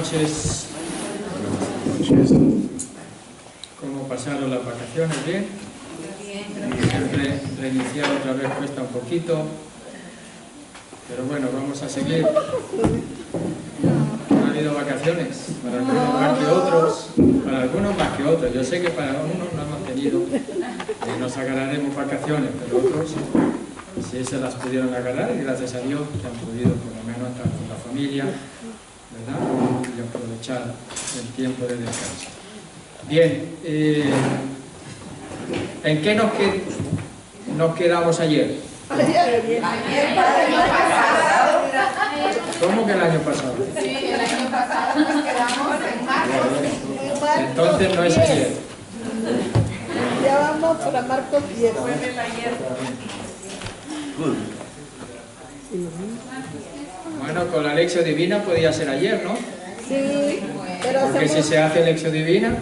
noches. ¿Cómo pasaron las vacaciones? ¿Bien? Siempre reiniciar otra vez cuesta un poquito, pero bueno, vamos a seguir. Ha habido vacaciones, para algunos más que otros, para algunos más que otros. Yo sé que para unos no hemos tenido, nos agarraremos vacaciones, pero otros sí se las pudieron agarrar y gracias a Dios que han podido por lo menos estar con la familia, ¿verdad? Y aprovechar el tiempo de descanso. Bien, ¿en qué nos quedamos ayer? ¿Cómo que el año pasado? Sí, el año pasado nos quedamos en Marcos. Entonces no es ayer. Ya vamos para Marcos 10. Bueno, con la lección divina podía ser ayer, ¿no? Sí, pero Porque si se hace lección divina,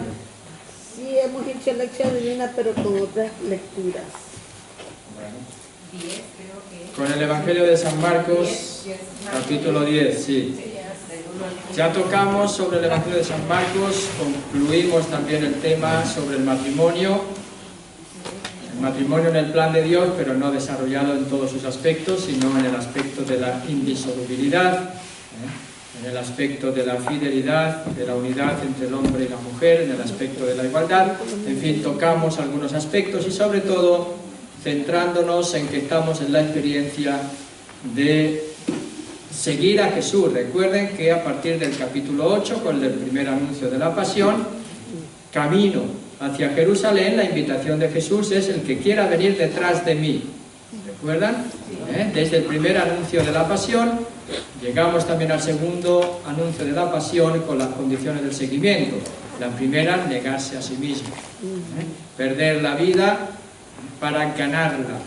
sí, hemos hecho lección divina, pero con otras lecturas. con el Evangelio de San Marcos, capítulo 10, sí. Ya tocamos sobre el Evangelio de San Marcos, concluimos también el tema sobre el matrimonio en el plan de Dios, pero no desarrollado en todos sus aspectos, sino en el aspecto de la indisolubilidad, en el aspecto de la fidelidad, de la unidad entre el hombre y la mujer, en el aspecto de la igualdad. En fin, tocamos algunos aspectos y sobre todo centrándonos en que estamos en la experiencia de seguir a Jesús. Recuerden que a partir del capítulo 8, con el primer anuncio de la pasión, camino hacia Jerusalén, la invitación de Jesús es: el que quiera venir detrás de mí. ¿Recuerdan? Desde el primer anuncio de la pasión, llegamos también al segundo anuncio de la pasión con las condiciones del seguimiento. La primera, negarse a sí mismo. Perder la vida para ganarla.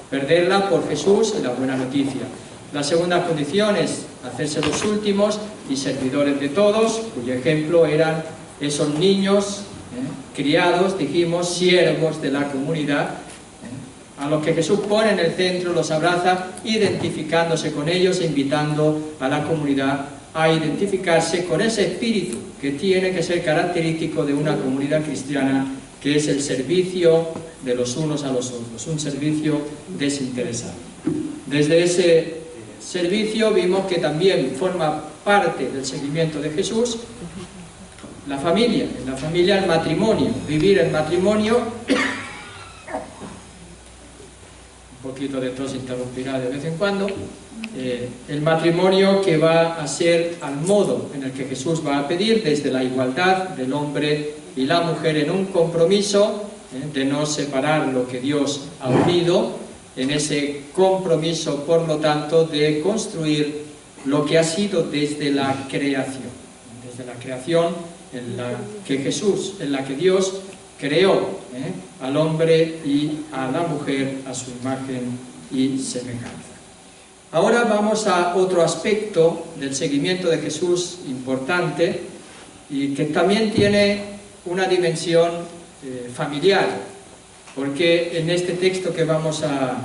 Perderla por Jesús, la buena noticia. La segunda condición es hacerse los últimos y servidores de todos, cuyo ejemplo eran esos niños criados, dijimos, siervos de la comunidad, a los que Jesús pone en el centro, los abraza, identificándose con ellos e invitando a la comunidad a identificarse con ese espíritu que tiene que ser característico de una comunidad cristiana, que es el servicio de los unos a los otros, un servicio desinteresado. Desde ese servicio vimos que también forma parte del seguimiento de Jesús la familia, en la familia el matrimonio, vivir el matrimonio. Un poquito de tos interrumpirá de vez en cuando. El matrimonio que va a ser al modo en el que Jesús va a pedir, desde la igualdad del hombre y la mujer en un compromiso de no separar lo que Dios ha unido, en ese compromiso, por lo tanto, de construir lo que ha sido desde la creación, en la que Dios creó al hombre y a la mujer a su imagen y semejanza. Ahora vamos a otro aspecto del seguimiento de Jesús importante y que también tiene una dimensión familiar, porque en este texto que vamos a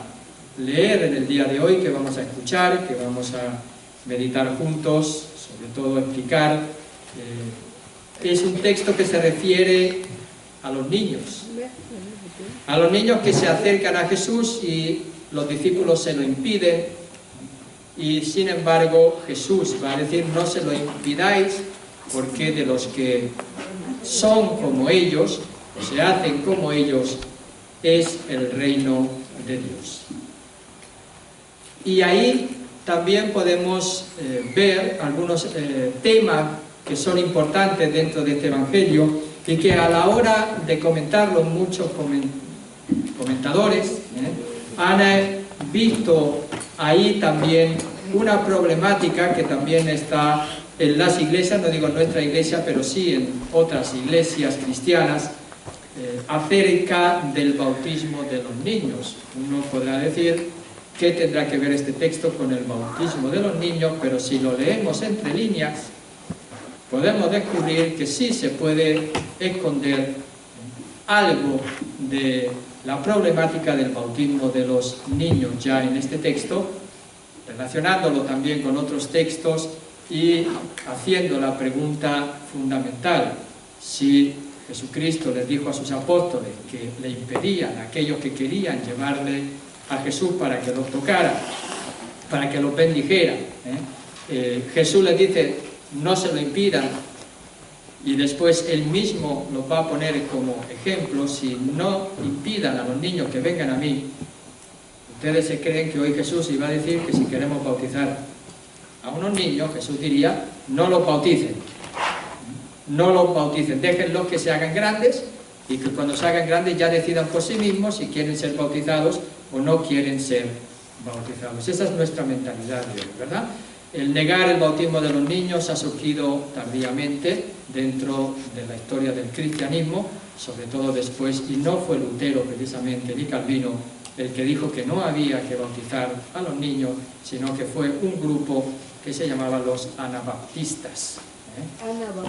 leer en el día de hoy, que vamos a escuchar, que vamos a meditar juntos, sobre todo explicar, es un texto que se refiere a los niños que se acercan a Jesús y los discípulos se lo impiden, y sin embargo Jesús va a decir: no se lo impidáis, porque de los que son como ellos, o se hacen como ellos, es el reino de Dios. Y ahí también podemos ver algunos temas que son importantes dentro de este Evangelio y que a la hora de comentarlo muchos comentadores han visto ahí también una problemática que también está en las iglesias, no digo en nuestra iglesia, pero sí en otras iglesias cristianas, acerca del bautismo de los niños. Uno podrá decir: ¿qué tendrá que ver este texto con el bautismo de los niños? Pero si lo leemos entre líneas, podemos descubrir que sí se puede esconder algo de la problemática del bautismo de los niños ya en este texto, relacionándolo también con otros textos y haciendo la pregunta fundamental: si Jesucristo les dijo a sus apóstoles que le impedían a aquellos que querían llevarle a Jesús para que lo tocara, para que lo bendijera, Jesús les dice: no se lo impidan, y después él mismo los va a poner como ejemplo: si no impidan a los niños que vengan a mí. Ustedes se creen que hoy Jesús iba a decir que si queremos bautizar a unos niños, Jesús diría: no los bauticen, no los bauticen, déjenlos que se hagan grandes, y que cuando se hagan grandes ya decidan por sí mismos si quieren ser bautizados o no quieren ser bautizados. Esa es nuestra mentalidad de hoy, ¿verdad? El negar el bautismo de los niños ha surgido tardíamente dentro de la historia del cristianismo, sobre todo después, y no fue Lutero precisamente, ni Calvino, el que dijo que no había que bautizar a los niños, sino que fue un grupo que se llamaba los anabaptistas.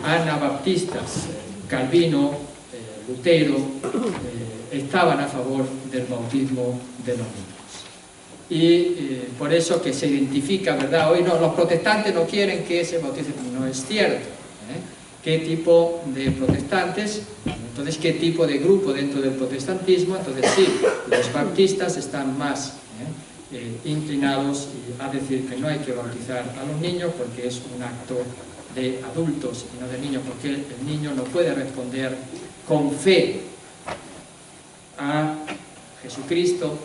Anabaptistas. Calvino, Lutero, estaban a favor del bautismo de los niños. Y por eso que se identifica, ¿verdad? Hoy no, los protestantes no quieren que se bauticen. No es cierto. ¿Qué tipo de protestantes? Entonces, ¿qué tipo de grupo dentro del protestantismo? Entonces sí, los baptistas están más inclinados a decir que no hay que bautizar a los niños porque es un acto de adultos y no de niños, porque el niño no puede responder con fe a Jesucristo,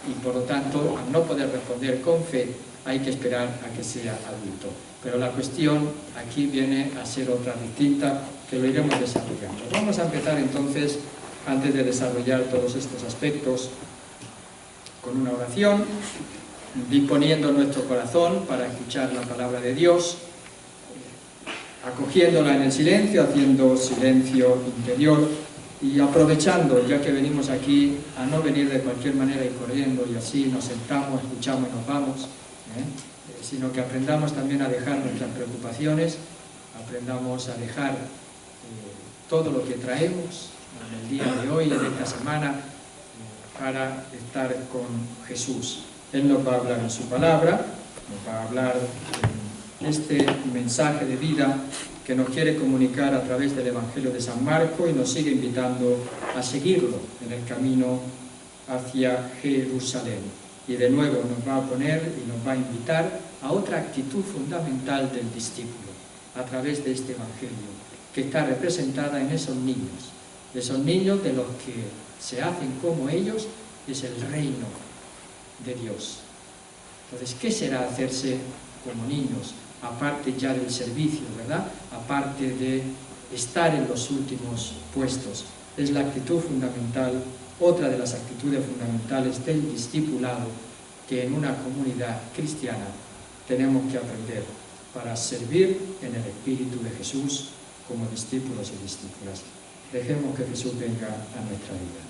y por lo tanto, al no poder responder con fe, hay que esperar a que sea adulto. Pero la cuestión aquí viene a ser otra distinta, que lo iremos desarrollando. Vamos a empezar entonces, antes de desarrollar todos estos aspectos, con una oración, disponiendo nuestro corazón para escuchar la palabra de Dios, acogiéndola en el silencio, haciendo silencio interior y aprovechando, ya que venimos aquí, a no venir de cualquier manera y corriendo y así nos sentamos, escuchamos y nos vamos, sino que aprendamos también a dejar nuestras preocupaciones, aprendamos a dejar todo lo que traemos en el día de hoy, en esta semana, para estar con Jesús. Él nos va a hablar en su palabra, nos va a hablar en este mensaje de vida que nos quiere comunicar a través del Evangelio de San Marcos, y nos sigue invitando a seguirlo en el camino hacia Jerusalén. Y de nuevo nos va a poner y nos va a invitar a otra actitud fundamental del discípulo a través de este Evangelio, que está representada en esos niños de los que se hacen como ellos, es el reino de Dios. Entonces, ¿qué será hacerse como niños? Aparte ya del servicio, ¿verdad? Aparte de estar en los últimos puestos. Es la actitud fundamental, otra de las actitudes fundamentales del discipulado que en una comunidad cristiana tenemos que aprender para servir en el Espíritu de Jesús como discípulos y discípulas. Dejemos que Jesús venga a nuestra vida.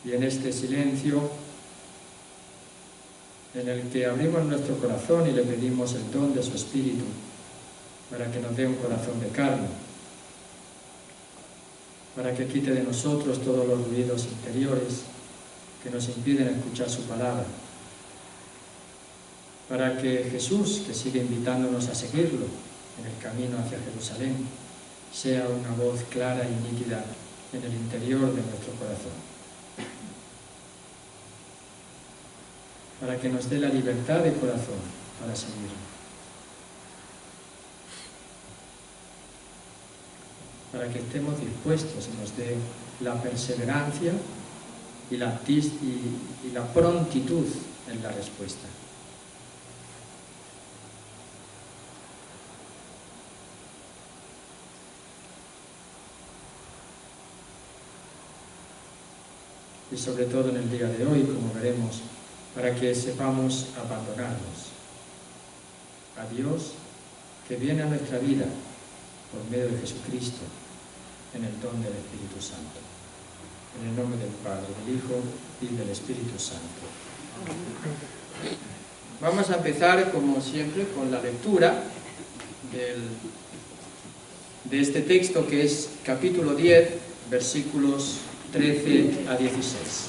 Y en este silencio, en el que abrimos nuestro corazón y le pedimos el don de su Espíritu, para que nos dé un corazón de carne, para que quite de nosotros todos los ruidos interiores que nos impiden escuchar su palabra, para que Jesús, que sigue invitándonos a seguirlo en el camino hacia Jerusalén, sea una voz clara y nítida en el interior de nuestro corazón, para que nos dé la libertad de corazón para seguirlo, para que estemos dispuestos y nos dé la perseverancia y la prontitud en la respuesta. Y sobre todo en el día de hoy, como veremos, para que sepamos abandonarnos a Dios, que viene a nuestra vida por medio de Jesucristo, en el don del Espíritu Santo. En el nombre del Padre, del Hijo y del Espíritu Santo. Vamos a empezar, como siempre, con la lectura de este texto, que es capítulo 10, versículos 13 a 16.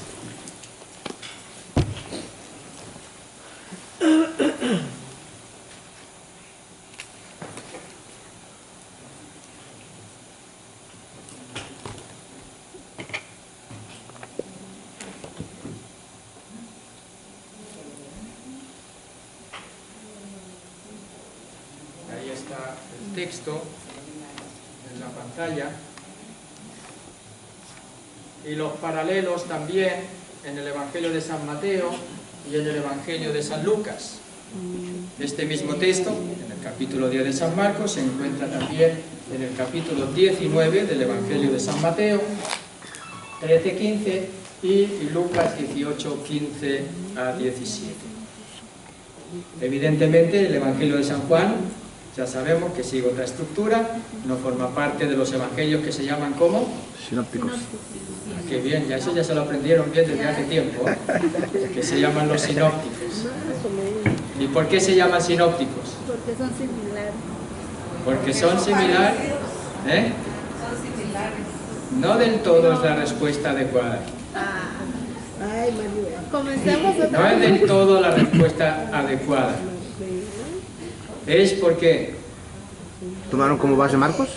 Ahí está el texto en la pantalla, y los paralelos también en el Evangelio de San Mateo y en el Evangelio de San Lucas. Este mismo texto, en el capítulo 10 de San Marcos, se encuentra también en el capítulo 19 del Evangelio de San Mateo, 13-15, y Lucas 18-15 a 17. Evidentemente, el Evangelio de San Juan, ya sabemos que sigue otra estructura, no forma parte de los evangelios que se llaman ¿cómo? Sinópticos. Ah, qué bien, ya eso ya se lo aprendieron bien desde hace tiempo, que se llaman los sinópticos. Más o menos. ¿Y por qué se llaman sinópticos? Porque son similares. Porque son similares, ¿eh? Son similares. No del todo es la respuesta adecuada. Ay, Manuel. Comencemos No es del todo la respuesta adecuada. Es porque, ¿Tomaron como base Marcos?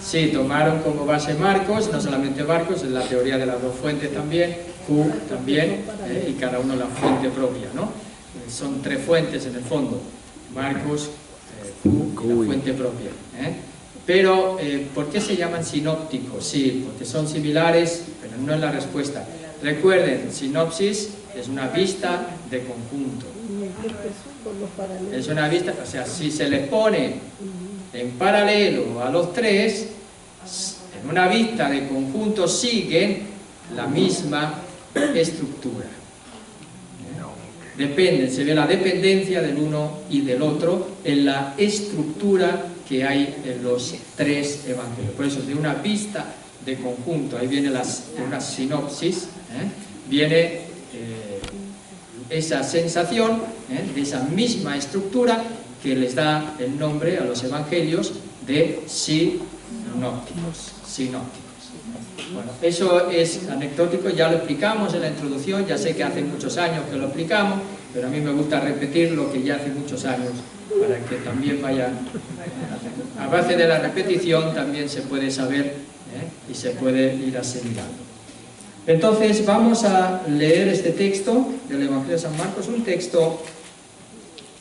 sí, tomaron como base Marcos, no solamente Marcos, en la teoría de las dos fuentes también, Q también, y cada uno la fuente propia, ¿no? Son tres fuentes en el fondo, Marcos, Q y la fuente propia. Pero, ¿por qué se llaman sinópticos? Sí, porque son similares, pero no es la respuesta. Recuerden, sinopsis es una vista de conjunto. Es una vista, o sea, si se les pone en paralelo a los tres, en una vista de conjunto siguen la misma estructura. Dependen, se ve la dependencia del uno y del otro en la estructura que hay en los tres evangelios. Por eso, de una vista de conjunto, ahí viene una sinopsis, viene esa sensación de esa misma estructura que les da el nombre a los evangelios de sinópticos. Bueno, eso es anecdótico, ya lo explicamos en la introducción, ya sé que hace muchos años que lo explicamos, pero a mí me gusta repetir lo que ya hace muchos años, para que también vaya, a base de la repetición también se puede saber y se puede ir asimilando. Entonces vamos a leer este texto del Evangelio de San Marcos, un texto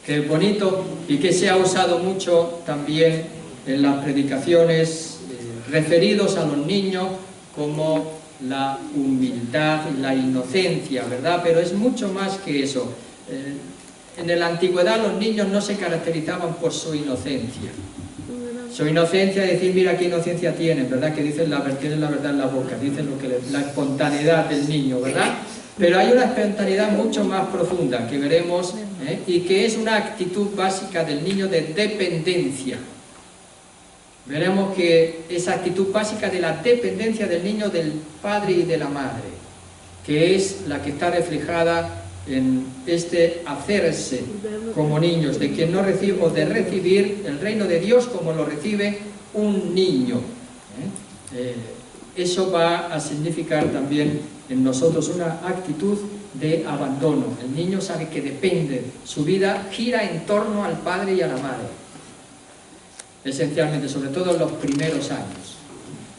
que es bonito y que se ha usado mucho también en las predicaciones referidos a los niños como la humildad y la inocencia, ¿verdad? Pero es mucho más que eso. En la antigüedad los niños no se caracterizaban por su inocencia. Su inocencia es decir, mira qué inocencia tienen, ¿verdad? Que tienen la verdad en la boca, dicen la espontaneidad del niño, ¿verdad? Pero hay una espontaneidad mucho más profunda que veremos, y que es una actitud básica del niño de dependencia. Veremos que esa actitud básica de la dependencia del niño del padre y de la madre, que es la que está reflejada en este hacerse como niños, de que no recibo, de recibir el reino de Dios como lo recibe un niño. Eso va a significar también en nosotros una actitud de abandono. El niño sabe que depende, su vida gira en torno al padre y a la madre, esencialmente, sobre todo en los primeros años,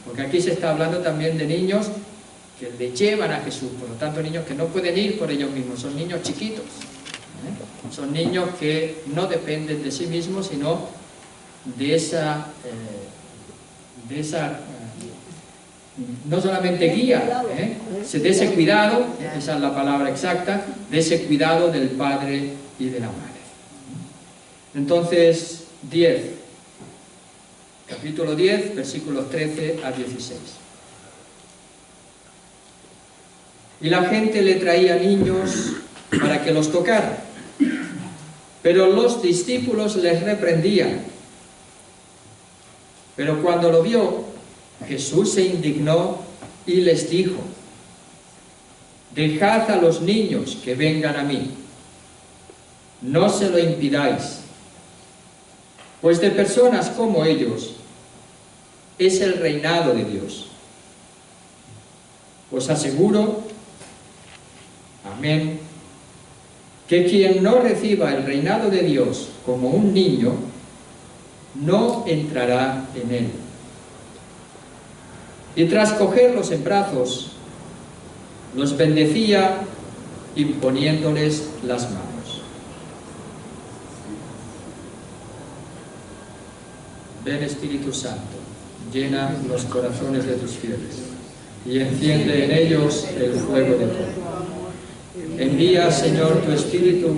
porque aquí se está hablando también de niños que le llevan a Jesús, por lo tanto niños que no pueden ir por ellos mismos, son niños chiquitos, son niños que no dependen de sí mismos, sino de esa no solamente guía, de ese cuidado, esa es la palabra exacta, de ese cuidado del padre y de la madre. Entonces, capítulo 10, versículos 13 a 16. Y la gente le traía niños para que los tocara, pero los discípulos les reprendían. Pero cuando lo vio, Jesús se indignó y les dijo: dejad a los niños que vengan a mí, no se lo impidáis, Pues de personas como ellos es el reinado de Dios. Os aseguro, amén, que quien no reciba el reinado de Dios como un niño, no entrará en él. Y tras cogerlos en brazos, los bendecía imponiéndoles las manos. Ven, Espíritu Santo, llena los corazones de tus fieles y enciende en ellos el fuego de tu amor. Envía, Señor, tu Espíritu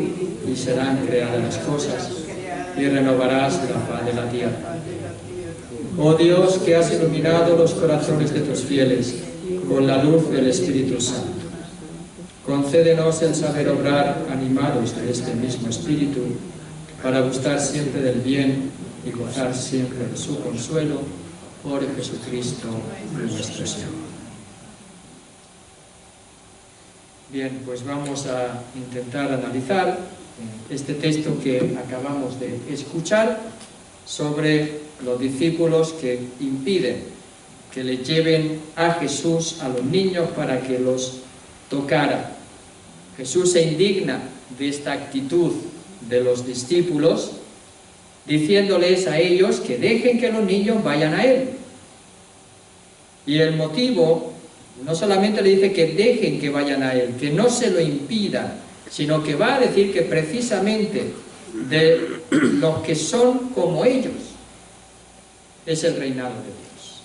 y serán creadas las cosas y renovarás la faz de la tierra. Oh Dios, que has iluminado los corazones de tus fieles con la luz del Espíritu Santo, concédenos el saber obrar animados de este mismo Espíritu para gustar siempre del bien y gozar siempre de su consuelo por Jesucristo nuestro Señor. Bien, pues vamos a intentar analizar este texto que acabamos de escuchar sobre los discípulos que impiden que le lleven a Jesús a los niños para que los tocara. Jesús se indigna de esta actitud de los discípulos, diciéndoles a ellos que dejen que los niños vayan a Él. Y el motivo, no solamente le dice que dejen que vayan a Él, que no se lo impidan, sino que va a decir que precisamente de los que son como ellos es el reinado de Dios.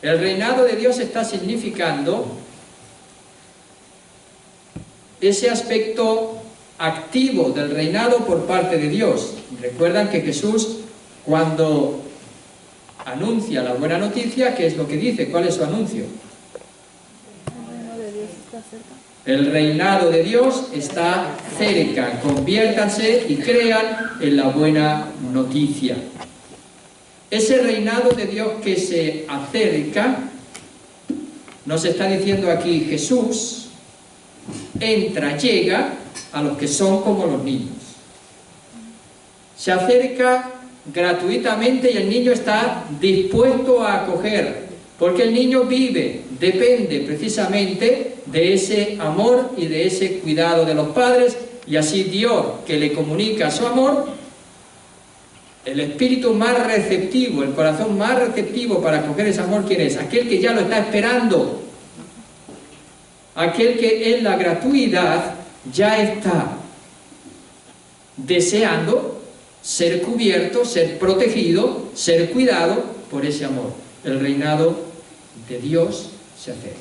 El reinado de Dios está significando ese aspecto activo del reinado por parte de Dios. Recuerdan que Jesús, cuando anuncia la buena noticia, ¿qué es lo que dice? ¿Cuál es su anuncio? El reinado de Dios está cerca. Conviértanse y crean en la buena noticia. Ese reinado de Dios que se acerca, nos está diciendo aquí Jesús, entra, llega a los que son como los niños. Se acerca gratuitamente y el niño está dispuesto a acoger, porque el niño vive, depende precisamente de ese amor y de ese cuidado de los padres, y así Dios, que le comunica su amor, el espíritu más receptivo, el corazón más receptivo para acoger ese amor, ¿quién es? Aquel que ya lo está esperando, aquel que en la gratuidad ya está deseando ser cubierto, ser protegido, ser cuidado por ese amor. El reinado de Dios se acerca.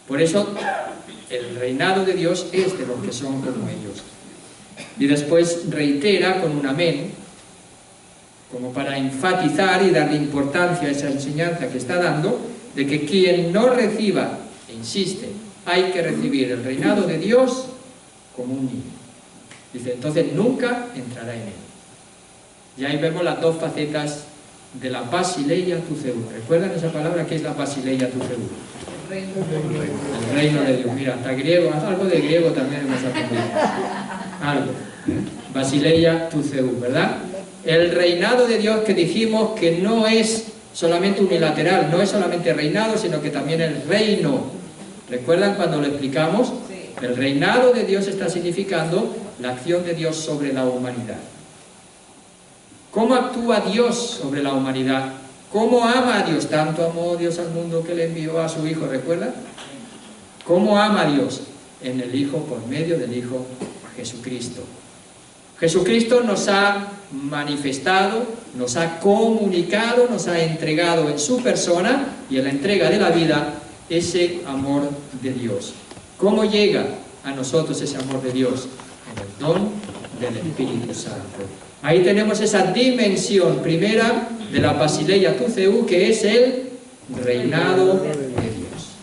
Por eso el reinado de Dios es de los que son como ellos. Y después reitera con un amén, como para enfatizar y darle importancia a esa enseñanza que está dando, de que quien no reciba, e insiste, hay que recibir el reinado de Dios como un niño. Dice, entonces nunca entrará en él. Y ahí vemos las dos facetas de la basileia tuceu. ¿Recuerdan esa palabra? ¿Qué es la basileia tuceu? El reino de Dios. Mira, hasta griego, algo de griego también hemos aprendido. Algo. Basileia tuceu, ¿verdad? El reinado de Dios, que dijimos que no es solamente unilateral, no es solamente reinado, sino que también el reino. ¿Recuerdan cuando lo explicamos? El reinado de Dios está significando la acción de Dios sobre la humanidad. ¿Cómo actúa Dios sobre la humanidad? ¿Cómo ama a Dios? Tanto amó Dios al mundo que le envió a su Hijo, ¿recuerdan? ¿Cómo ama a Dios? En el Hijo, por medio del Hijo Jesucristo. Jesucristo nos ha manifestado, nos ha comunicado, nos ha entregado en su persona y en la entrega de la vida ese amor de Dios. ¿Cómo llega a nosotros ese amor de Dios? En el don del Espíritu Santo. Ahí tenemos esa dimensión primera de la basileia tuceu, que es el reinado de Dios.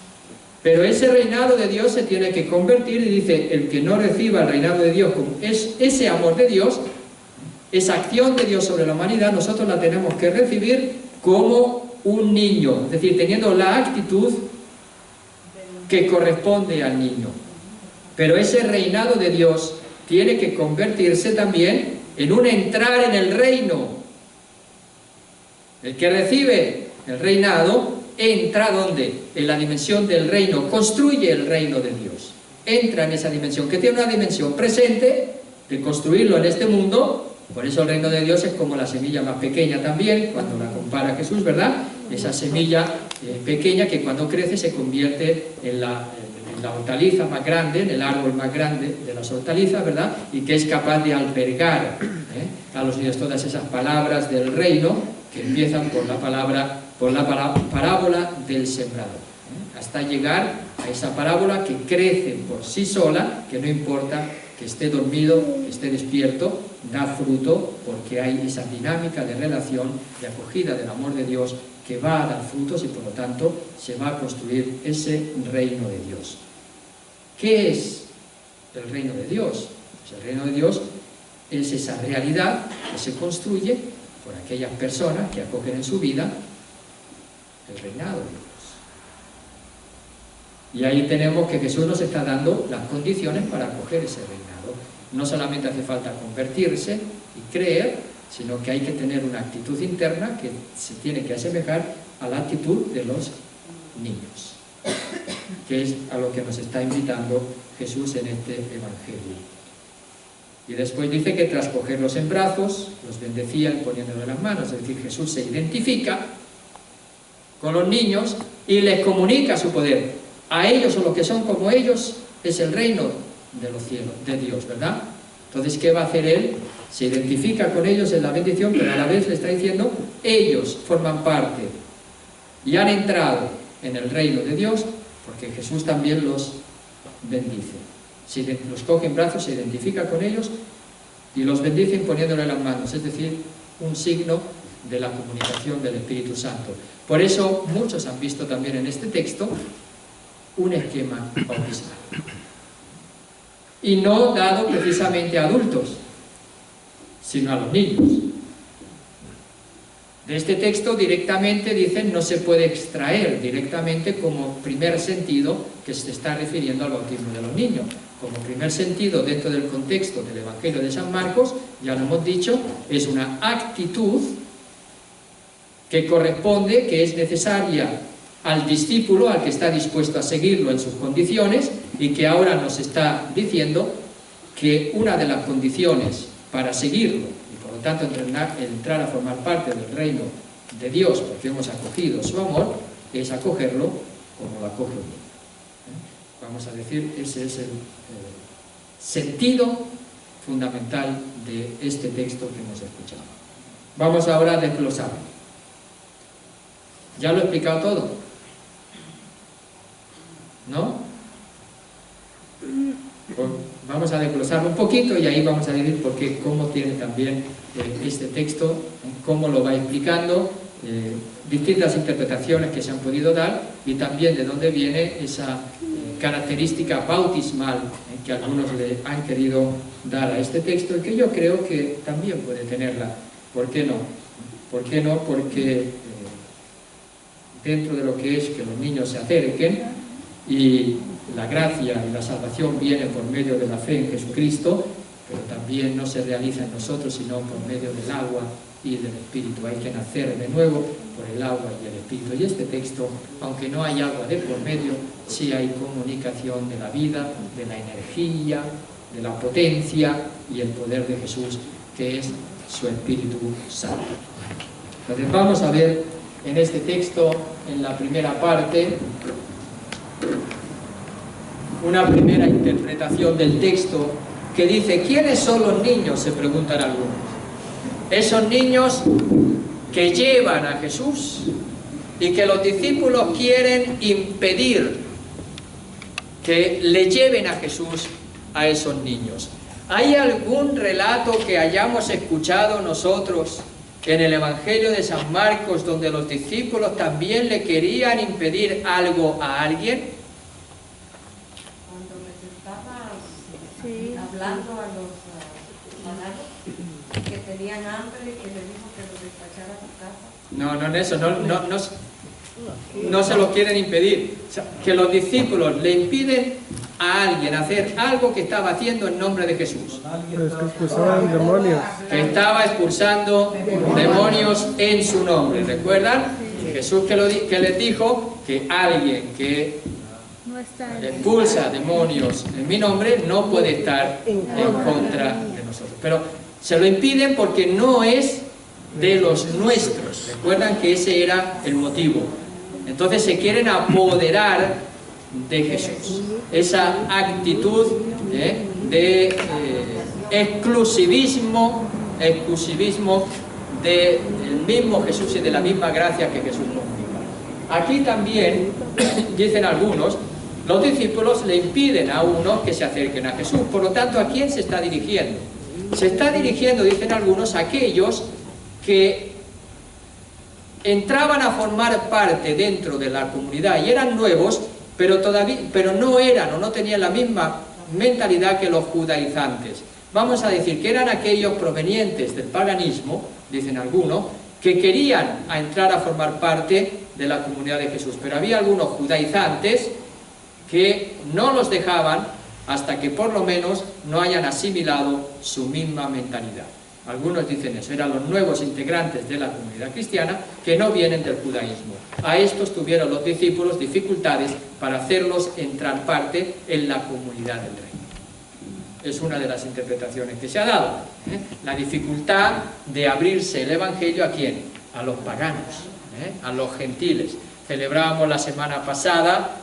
Pero ese reinado de Dios se tiene que convertir, y dice, el que no reciba el reinado de Dios, como es ese amor de Dios, esa acción de Dios sobre la humanidad, nosotros la tenemos que recibir como un niño, es decir, teniendo la actitud que corresponde al niño. Pero ese reinado de Dios tiene que convertirse también en un entrar en el reino. El que recibe el reinado entra ¿dónde? En la dimensión del reino, construye el reino de Dios, entra en esa dimensión, que tiene una dimensión presente de construirlo en este mundo. Por eso el reino de Dios es como la semilla más pequeña también, cuando la compara Jesús, ¿verdad? Esa semilla pequeña que cuando crece se convierte en la hortaliza más grande, en el árbol más grande de las hortalizas, ¿verdad? Y que es capaz de albergar a los niños todas esas palabras del reino que empiezan por la parábola del sembrador, hasta llegar a esa parábola que crece por sí sola, que no importa que esté dormido, que esté despierto, da fruto porque hay esa dinámica de relación, de acogida del amor de Dios que va a dar frutos y por lo tanto se va a construir ese reino de Dios. ¿Qué es el reino de Dios? Pues el reino de Dios es esa realidad que se construye por aquellas personas que acogen en su vida el reinado de Dios. Y ahí tenemos que Jesús nos está dando las condiciones para acoger ese reinado. No solamente hace falta convertirse y creer, sino que hay que tener una actitud interna que se tiene que asemejar a la actitud de los niños, que es a lo que nos está invitando Jesús en este Evangelio. Y después dice que tras cogerlos en brazos, los bendecía poniéndoles las manos, es decir, Jesús se identifica con los niños y les comunica su poder. A ellos o los que son como ellos es el reino de los cielos, de Dios, ¿verdad? Entonces, ¿qué va a hacer Él? Se identifica con ellos en la bendición, pero a la vez le está diciendo, ellos forman parte y han entrado en el reino de Dios, porque Jesús también los bendice. Los coge en brazos, se identifica con ellos y los bendice poniéndole las manos, es decir, un signo de la comunicación del Espíritu Santo. Por eso muchos han visto también en este texto un esquema bautismal. Y no dado precisamente a adultos, sino a los niños. De este texto directamente dicen no se puede extraer directamente como primer sentido que se está refiriendo al bautismo de los niños. Como primer sentido dentro del contexto del Evangelio de San Marcos, ya lo hemos dicho, es una actitud que corresponde, que es necesaria al discípulo, al que está dispuesto a seguirlo en sus condiciones, y que ahora nos está diciendo que una de las condiciones para seguirlo, y por lo tanto entrar a formar parte del reino de Dios, porque hemos acogido su amor, es acogerlo como lo acoge un niño. Vamos a decir, ese es el sentido fundamental de este texto que hemos escuchado. Vamos ahora a desglosarlo. Ya lo he explicado todo, ¿no? Pues vamos a desglosarlo un poquito y ahí vamos a decir por qué, cómo tiene también este texto, cómo lo va explicando, distintas interpretaciones que se han podido dar y también de dónde viene esa característica bautismal que algunos le han querido dar a este texto y que yo creo que también puede tenerla. ¿Por qué no? ¿Por qué no? Porque dentro de lo que es que los niños se acerquen y la gracia y la salvación viene por medio de la fe en Jesucristo, pero también no se realiza en nosotros sino por medio del agua y del Espíritu. Hay que nacer de nuevo por el agua y el Espíritu. Y este texto, aunque no hay agua de por medio, sí hay comunicación de la vida, de la energía, de la potencia y el poder de Jesús, que es su Espíritu Santo. Entonces vamos a ver en este texto, en la primera parte, una primera interpretación del texto que dice, ¿quiénes son los niños?, se preguntan algunos. Esos niños que llevan a Jesús y que los discípulos quieren impedir que le lleven a Jesús a esos niños. ¿Hay algún relato que hayamos escuchado nosotros en el Evangelio de San Marcos donde los discípulos también le querían impedir algo a alguien? Cuando les estabas hablando a los paganos que tenían hambre y que le dijo que los despachara a su casa. No, eso, no se lo quieren impedir. O sea, que los discípulos le impiden a alguien a hacer algo que estaba haciendo en nombre de Jesús. Pero es que expulsaban demonios. Que estaba expulsando demonios en su nombre. ¿Recuerdan? Jesús que les dijo que alguien que expulsa demonios en mi nombre no puede estar en contra de nosotros. Pero se lo impiden porque no es de los nuestros. Recuerdan que ese era el motivo. Entonces se quieren apoderar de Jesús. Esa actitud de exclusivismo del mismo Jesús y de la misma gracia que Jesús comunica. Aquí también, dicen algunos, los discípulos le impiden a unos que se acerquen a Jesús. Por lo tanto, ¿a quién se está dirigiendo? Se está dirigiendo, dicen algunos, a aquellos que entraban a formar parte dentro de la comunidad y eran nuevos, pero no eran o no tenían la misma mentalidad que los judaizantes. Vamos a decir que eran aquellos provenientes del paganismo, dicen algunos, que querían entrar a formar parte de la comunidad de Jesús, pero había algunos judaizantes que no los dejaban hasta que por lo menos no hayan asimilado su misma mentalidad. Algunos dicen eso, eran los nuevos integrantes de la comunidad cristiana que no vienen del judaísmo. A estos tuvieron los discípulos dificultades para hacerlos entrar parte en la comunidad del reino. Es una de las interpretaciones que se ha dado. La dificultad de abrirse el evangelio ¿a quién? A los paganos, a los gentiles. Celebrábamos la semana pasada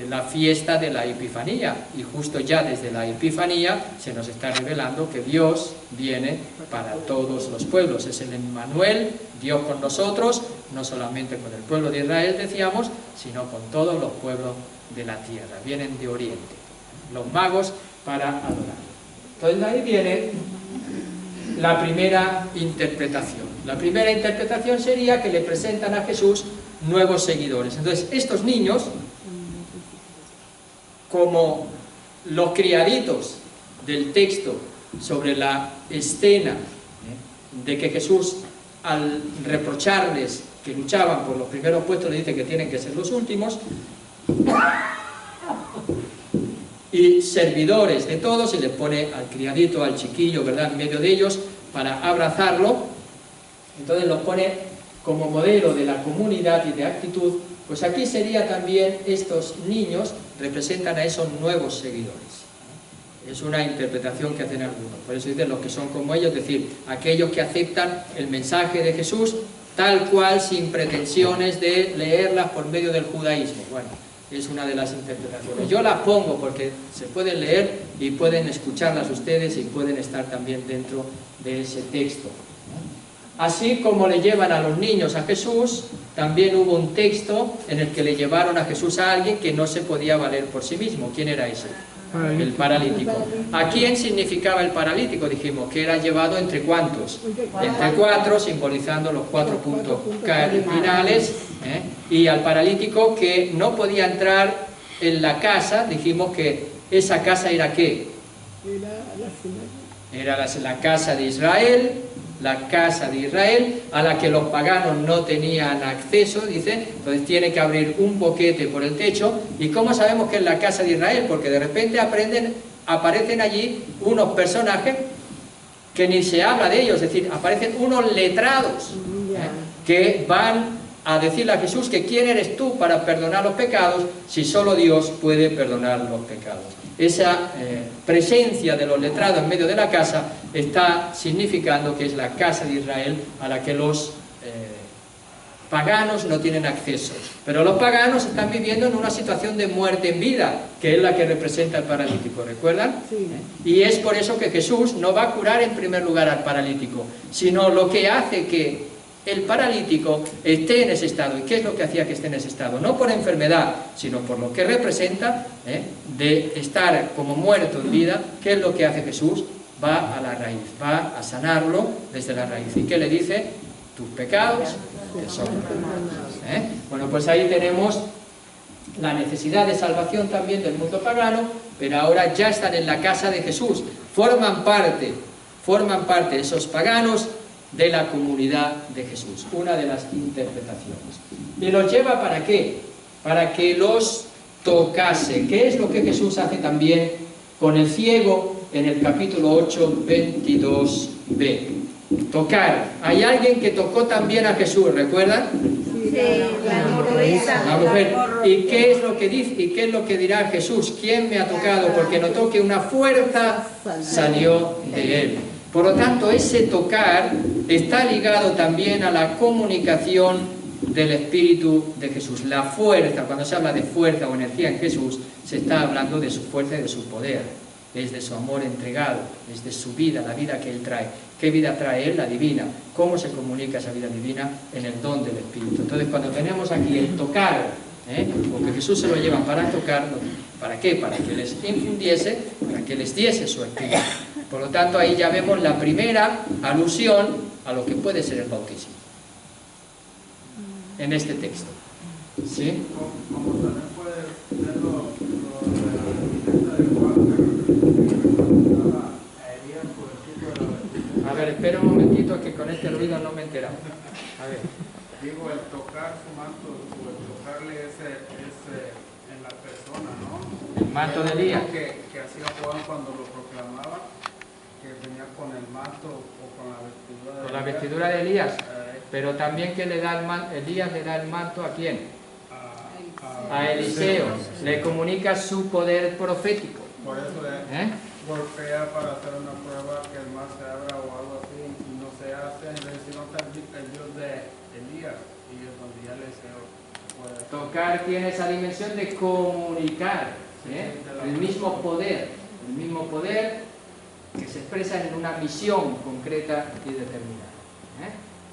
la fiesta de la Epifanía, y justo ya desde la Epifanía se nos está revelando que Dios viene para todos los pueblos. Es el Emmanuel, Dios con nosotros, no solamente con el pueblo de Israel, decíamos, sino con todos los pueblos de la tierra. Vienen de Oriente, los magos para adorar. Entonces ahí viene la primera interpretación. La primera interpretación sería que le presentan a Jesús nuevos seguidores. Entonces estos niños, como los criaditos del texto sobre la escena de que Jesús, al reprocharles que luchaban por los primeros puestos, le dice que tienen que ser los últimos, y servidores de todos, y les pone al criadito, al chiquillo, ¿verdad?, en medio de ellos para abrazarlo. Entonces los pone como modelo de la comunidad y de actitud. Pues aquí sería también, estos niños representan a esos nuevos seguidores. Es una interpretación que hacen algunos. Por eso dicen los que son como ellos, es decir, aquellos que aceptan el mensaje de Jesús tal cual, sin pretensiones de leerlas por medio del judaísmo. Bueno, es una de las interpretaciones. Yo las pongo porque se pueden leer y pueden escucharlas ustedes y pueden estar también dentro de ese texto. Así como le llevan a los niños a Jesús, también hubo un texto en el que le llevaron a Jesús a alguien que no se podía valer por sí mismo. ¿Quién era ese? El paralítico. ¿A quién significaba el paralítico? Dijimos que era llevado entre ¿cuántos? Entre 4, simbolizando los 4 puntos cardinales, y al paralítico que no podía entrar en la casa. Dijimos que esa casa era ¿qué? Era la casa de Israel, la casa de Israel, a la que los paganos no tenían acceso, dice. Entonces tiene que abrir un boquete por el techo. ¿Y cómo sabemos que es la casa de Israel? Porque de repente aparecen allí unos personajes que ni se habla de ellos, es decir, aparecen unos letrados que van a decirle a Jesús que quién eres tú para perdonar los pecados, si solo Dios puede perdonar los pecados. Esa presencia de los letrados en medio de la casa está significando que es la casa de Israel a la que los paganos no tienen acceso. Pero los paganos están viviendo en una situación de muerte en vida, que es la que representa el paralítico, ¿recuerdan? Sí. Y es por eso que Jesús no va a curar en primer lugar al paralítico, sino lo que hace que el paralítico esté en ese estado. ¿Y qué es lo que hacía que esté en ese estado? No por enfermedad, sino por lo que representa de estar como muerto en vida. ¿Qué es lo que hace Jesús? Va a la raíz, va a sanarlo desde la raíz. ¿Y qué le dice? Tus pecados te son perdonados. Bueno, pues ahí tenemos la necesidad de salvación también del mundo pagano, pero ahora ya están en la casa de Jesús. Forman parte esos paganos de la comunidad de Jesús, una de las interpretaciones. ¿Y los lleva para qué? Para que los tocase. ¿Qué es lo que Jesús hace también con el ciego en el capítulo 8, 22b? Tocar. Hay alguien que tocó también a Jesús, ¿recuerdan? Sí, la hemorroísa. La mujer. ¿Y qué es lo que dice? ¿Y qué es lo que dirá Jesús? ¿Quién me ha tocado? Porque notó que una fuerza salió de él. Por lo tanto, ese tocar está ligado también a la comunicación del Espíritu de Jesús. La fuerza, cuando se habla de fuerza o energía en Jesús, se está hablando de su fuerza y de su poder. Es de su amor entregado, es de su vida, la vida que Él trae. ¿Qué vida trae Él? La divina. ¿Cómo se comunica esa vida divina? En el don del Espíritu. Entonces, cuando tenemos aquí el tocar, porque Jesús se lo llevan para tocarlo, ¿para qué? Para que les infundiese, para que les diese su Espíritu. Por lo tanto, ahí ya vemos la primera alusión a lo que puede ser el bautismo en este texto. ¿Sí? Como también puede ser lo de la de Juan, a Elías por el tipo de la vestidura. A ver, espera un momentito que con este ruido no me he enterado. A ver. Digo, el tocar su manto, o el tocarle ese en la persona, ¿no? El manto de Elías. Que hacía Juan cuando lo proclamaba, que venía con el manto o con la vestidura de Con la Elías. vestidura de Elías. Pero también que le da el manto, Elías le da el manto ¿a quién? A Eliseo. Le comunica su poder profético. Por eso golpea para hacer una prueba que el mar se abra o algo así, y no se hace, sino que el Dios de Elías, y es donde ya Eliseo puede. Tocar tiene esa dimensión de comunicar, el mismo poder que se expresa en una misión concreta y determinada.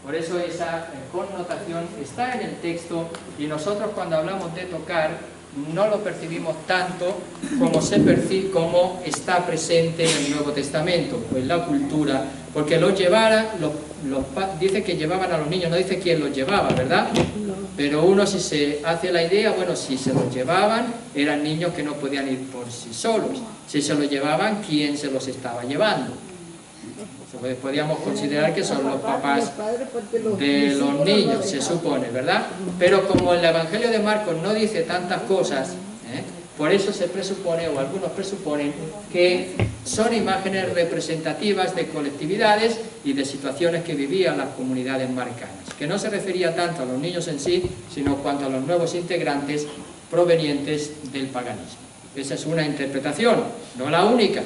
Por eso esa connotación está en el texto, y nosotros cuando hablamos de tocar no lo percibimos tanto como está presente en el Nuevo Testamento o en la cultura, porque dice que llevaban a los niños, no dice quién los llevaba, ¿verdad? Pero uno, si se hace la idea, bueno, si se los llevaban, eran niños que no podían ir por sí solos. Si se los llevaban, ¿quién se los estaba llevando? Podríamos considerar que son los papás de los niños, se supone, ¿verdad? Pero como el Evangelio de Marcos no dice tantas cosas, por eso se presupone, o algunos presuponen, que son imágenes representativas de colectividades y de situaciones que vivían las comunidades marcanas, que no se refería tanto a los niños en sí, sino cuanto a los nuevos integrantes provenientes del paganismo. Esa es una interpretación, no la única.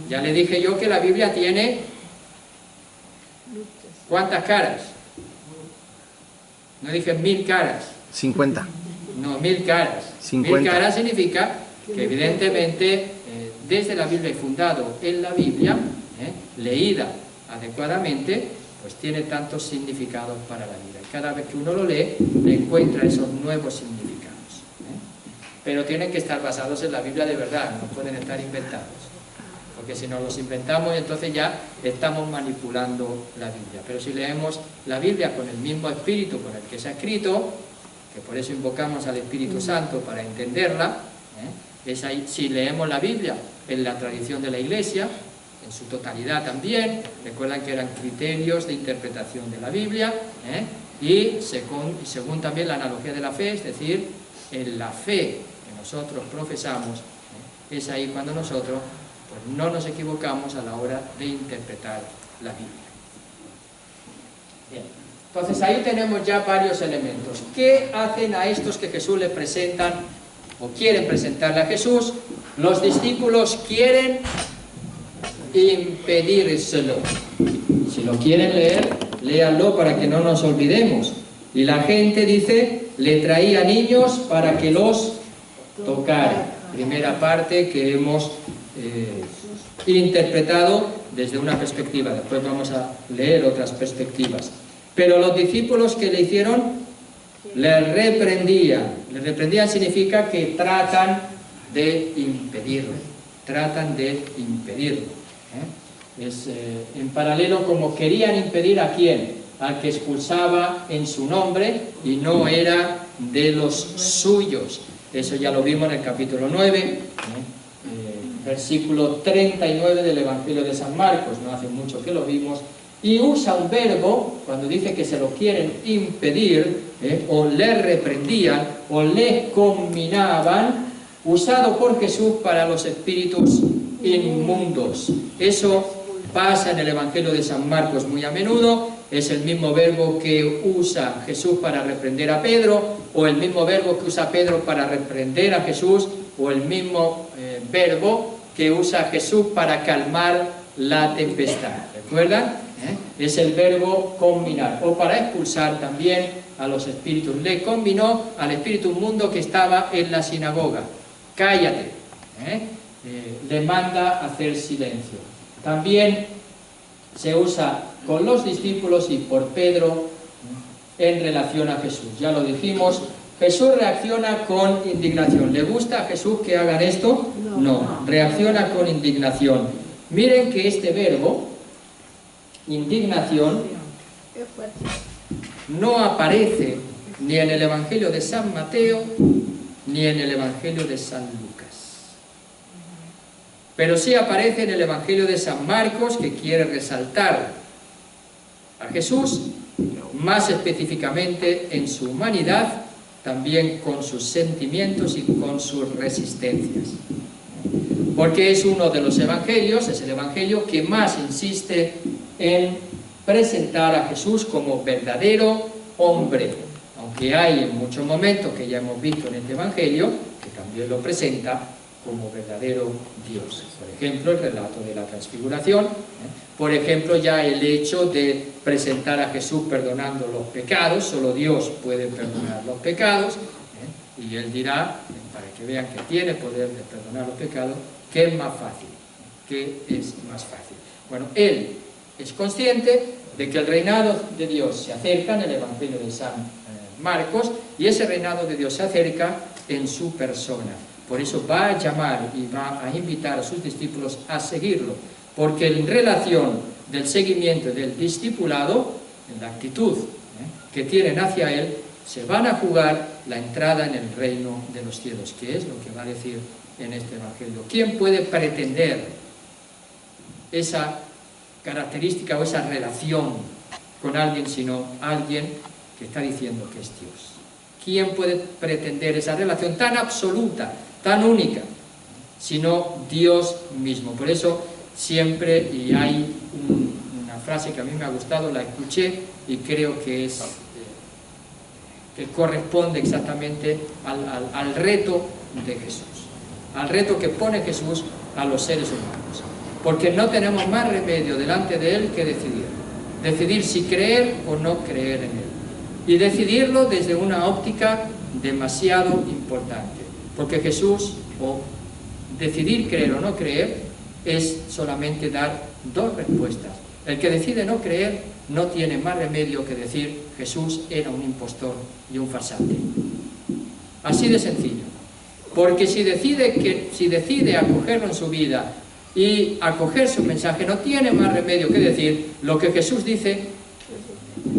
Ya le dije yo que la Biblia tiene ¿cuántas caras? No dije 1000 caras. 50. No, 1000 caras. 50. 1000 caras significa que evidentemente desde la Biblia y fundado en la Biblia, leída adecuadamente, pues tiene tantos significados para la vida. Y cada vez que uno lo lee, le encuentra esos nuevos significados. Pero tienen que estar basados en la Biblia de verdad, no pueden estar inventados. Porque si nos los inventamos, entonces ya estamos manipulando la Biblia. Pero si leemos la Biblia con el mismo espíritu con el que se ha escrito, que por eso invocamos al Espíritu Santo para entenderla, es ahí, si leemos la Biblia en la tradición de la Iglesia, en su totalidad también, recuerdan que eran criterios de interpretación de la Biblia, y según también la analogía de la fe, es decir, en la fe que nosotros profesamos, es ahí cuando nosotros pues no nos equivocamos a la hora de interpretar la Biblia. Bien. Entonces ahí tenemos ya varios elementos. ¿Qué hacen a estos que Jesús les presentan o quieren presentarle a Jesús? Los discípulos quieren impedírselo. Si lo quieren leer, léanlo para que no nos olvidemos. Y la gente dice, le traía niños para que los tocara. Primera parte que hemos interpretado desde una perspectiva, después vamos a leer otras perspectivas. Pero los discípulos que le hicieron, le reprendían significa que tratan de impedirlo, Es en paralelo como querían impedir a quién, al que expulsaba en su nombre y no era de los suyos. Eso ya lo vimos en el capítulo 9, versículo 39 del Evangelio de San Marcos, no hace mucho que lo vimos, y usa un verbo, cuando dice que se lo quieren impedir, o le reprendían, o le conminaban, usado por Jesús para los espíritus inmundos. Eso pasa en el Evangelio de San Marcos muy a menudo. Es el mismo verbo que usa Jesús para reprender a Pedro, o el mismo verbo que usa Pedro para reprender a Jesús, o el mismo verbo que usa Jesús para calmar la tempestad. ¿Recuerdan? Es el verbo combinar, o para expulsar también a los espíritus. Le combinó al espíritu inmundo que estaba en la sinagoga. Cállate. Le manda hacer silencio. También se usa con los discípulos y por Pedro en relación a Jesús. Ya lo dijimos, Jesús reacciona con indignación. ¿Le gusta a Jesús que hagan esto? No. Reacciona con indignación. Miren que este verbo, indignación, no aparece ni en el Evangelio de San Mateo ni en el Evangelio de San Lucas. Pero sí aparece en el Evangelio de San Marcos, que quiere resaltar a Jesús, más específicamente en su humanidad, también con sus sentimientos y con sus resistencias. Porque es uno de los evangelios, es el evangelio que más insiste en presentar a Jesús como verdadero hombre, aunque hay en muchos momentos que ya hemos visto en este evangelio, que también lo presenta como verdadero Dios. Por ejemplo, el relato de la transfiguración, por ejemplo, ya el hecho de presentar a Jesús perdonando los pecados, solo Dios puede perdonar los pecados, y Él dirá, para que vean que tiene poder de perdonar los pecados, ¿qué es más fácil? ¿Qué es más fácil? Bueno, Él es consciente de que el reinado de Dios se acerca en el Evangelio de San Marcos, y ese reinado de Dios se acerca en su persona. Por eso va a llamar y va a invitar a sus discípulos a seguirlo, porque en relación del seguimiento del discipulado, en la actitud que tienen hacia Él, se van a jugar la entrada en el reino de los cielos, que es lo que va a decir en este Evangelio. ¿Quién puede pretender esa característica o esa relación con alguien sino alguien que está diciendo que es Dios? ¿Quién puede pretender esa relación tan absoluta, tan única, sino Dios mismo? Por eso siempre, y hay una frase que a mí me ha gustado, la escuché y creo que que corresponde exactamente al reto de Jesús, al reto que pone Jesús a los seres humanos, porque no tenemos más remedio delante de Él que decidir si creer o no creer en Él, y decidirlo desde una óptica demasiado importante, porque Jesús, o decidir creer o no creer, es solamente dar dos respuestas. El que decide no creer no tiene más remedio que decir Jesús era un impostor y un farsante. Así de sencillo. Porque si decide acogerlo en su vida y acoger su mensaje, no tiene más remedio que decir lo que Jesús dice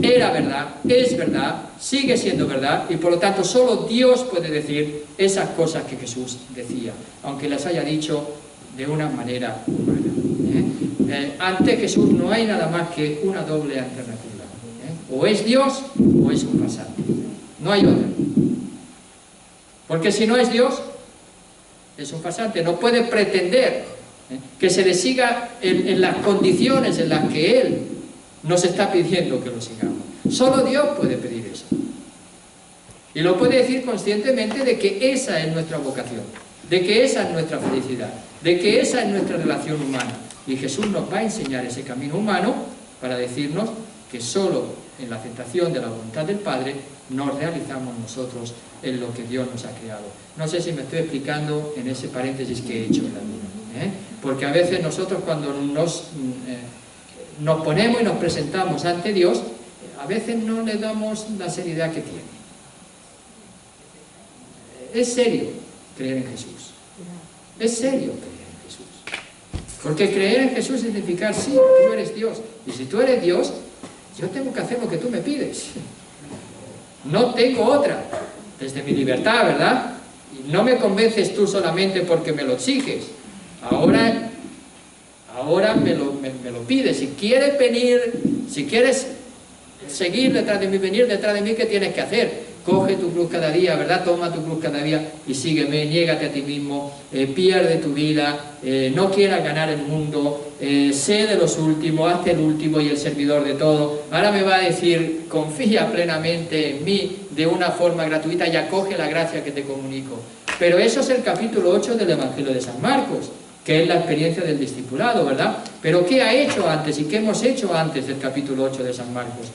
era verdad, es verdad, sigue siendo verdad, y por lo tanto solo Dios puede decir esas cosas que Jesús decía, aunque las haya dicho de una manera humana. Ante Jesús no hay nada más que una doble alternativa. O es Dios o es un farsante. No hay otra. Porque si no es Dios, es un farsante. No puede pretender que se le siga en las condiciones en las que Él nos está pidiendo que lo sigamos. Solo Dios puede pedir eso. Y lo puede decir conscientemente de que esa es nuestra vocación, de que esa es nuestra felicidad, de que esa es nuestra relación humana. Y Jesús nos va a enseñar ese camino humano para decirnos que solo en la aceptación de la voluntad del Padre nos realizamos nosotros en lo que Dios nos ha creado. No sé si me estoy explicando en ese paréntesis que he hecho en la vida, porque a veces nosotros cuando nos ponemos y nos presentamos ante Dios, a veces no le damos la seriedad que tiene. Es serio creer en Jesús. Es serio creer en Jesús. Porque creer en Jesús significa, sí, tú eres Dios. Y si tú eres Dios, yo tengo que hacer lo que tú me pides. No tengo otra. Desde mi libertad, ¿verdad? Y no me convences tú solamente porque me lo exiges. Ahora me lo pides. Si quieres venir, si quieres seguir detrás de mí, venir detrás de mí, ¿qué tienes que hacer? Coge tu cruz cada día, ¿verdad? Toma tu cruz cada día y sígueme, niégate a ti mismo, pierde tu vida, no quieras ganar el mundo, sé de los últimos, hazte el último y el servidor de todo. Ahora me va a decir, confía plenamente en mí de una forma gratuita y acoge la gracia que te comunico. Pero eso es el capítulo 8 del Evangelio de San Marcos, que es la experiencia del discipulado, ¿verdad? Pero ¿qué ha hecho antes y qué hemos hecho antes del capítulo 8 de San Marcos?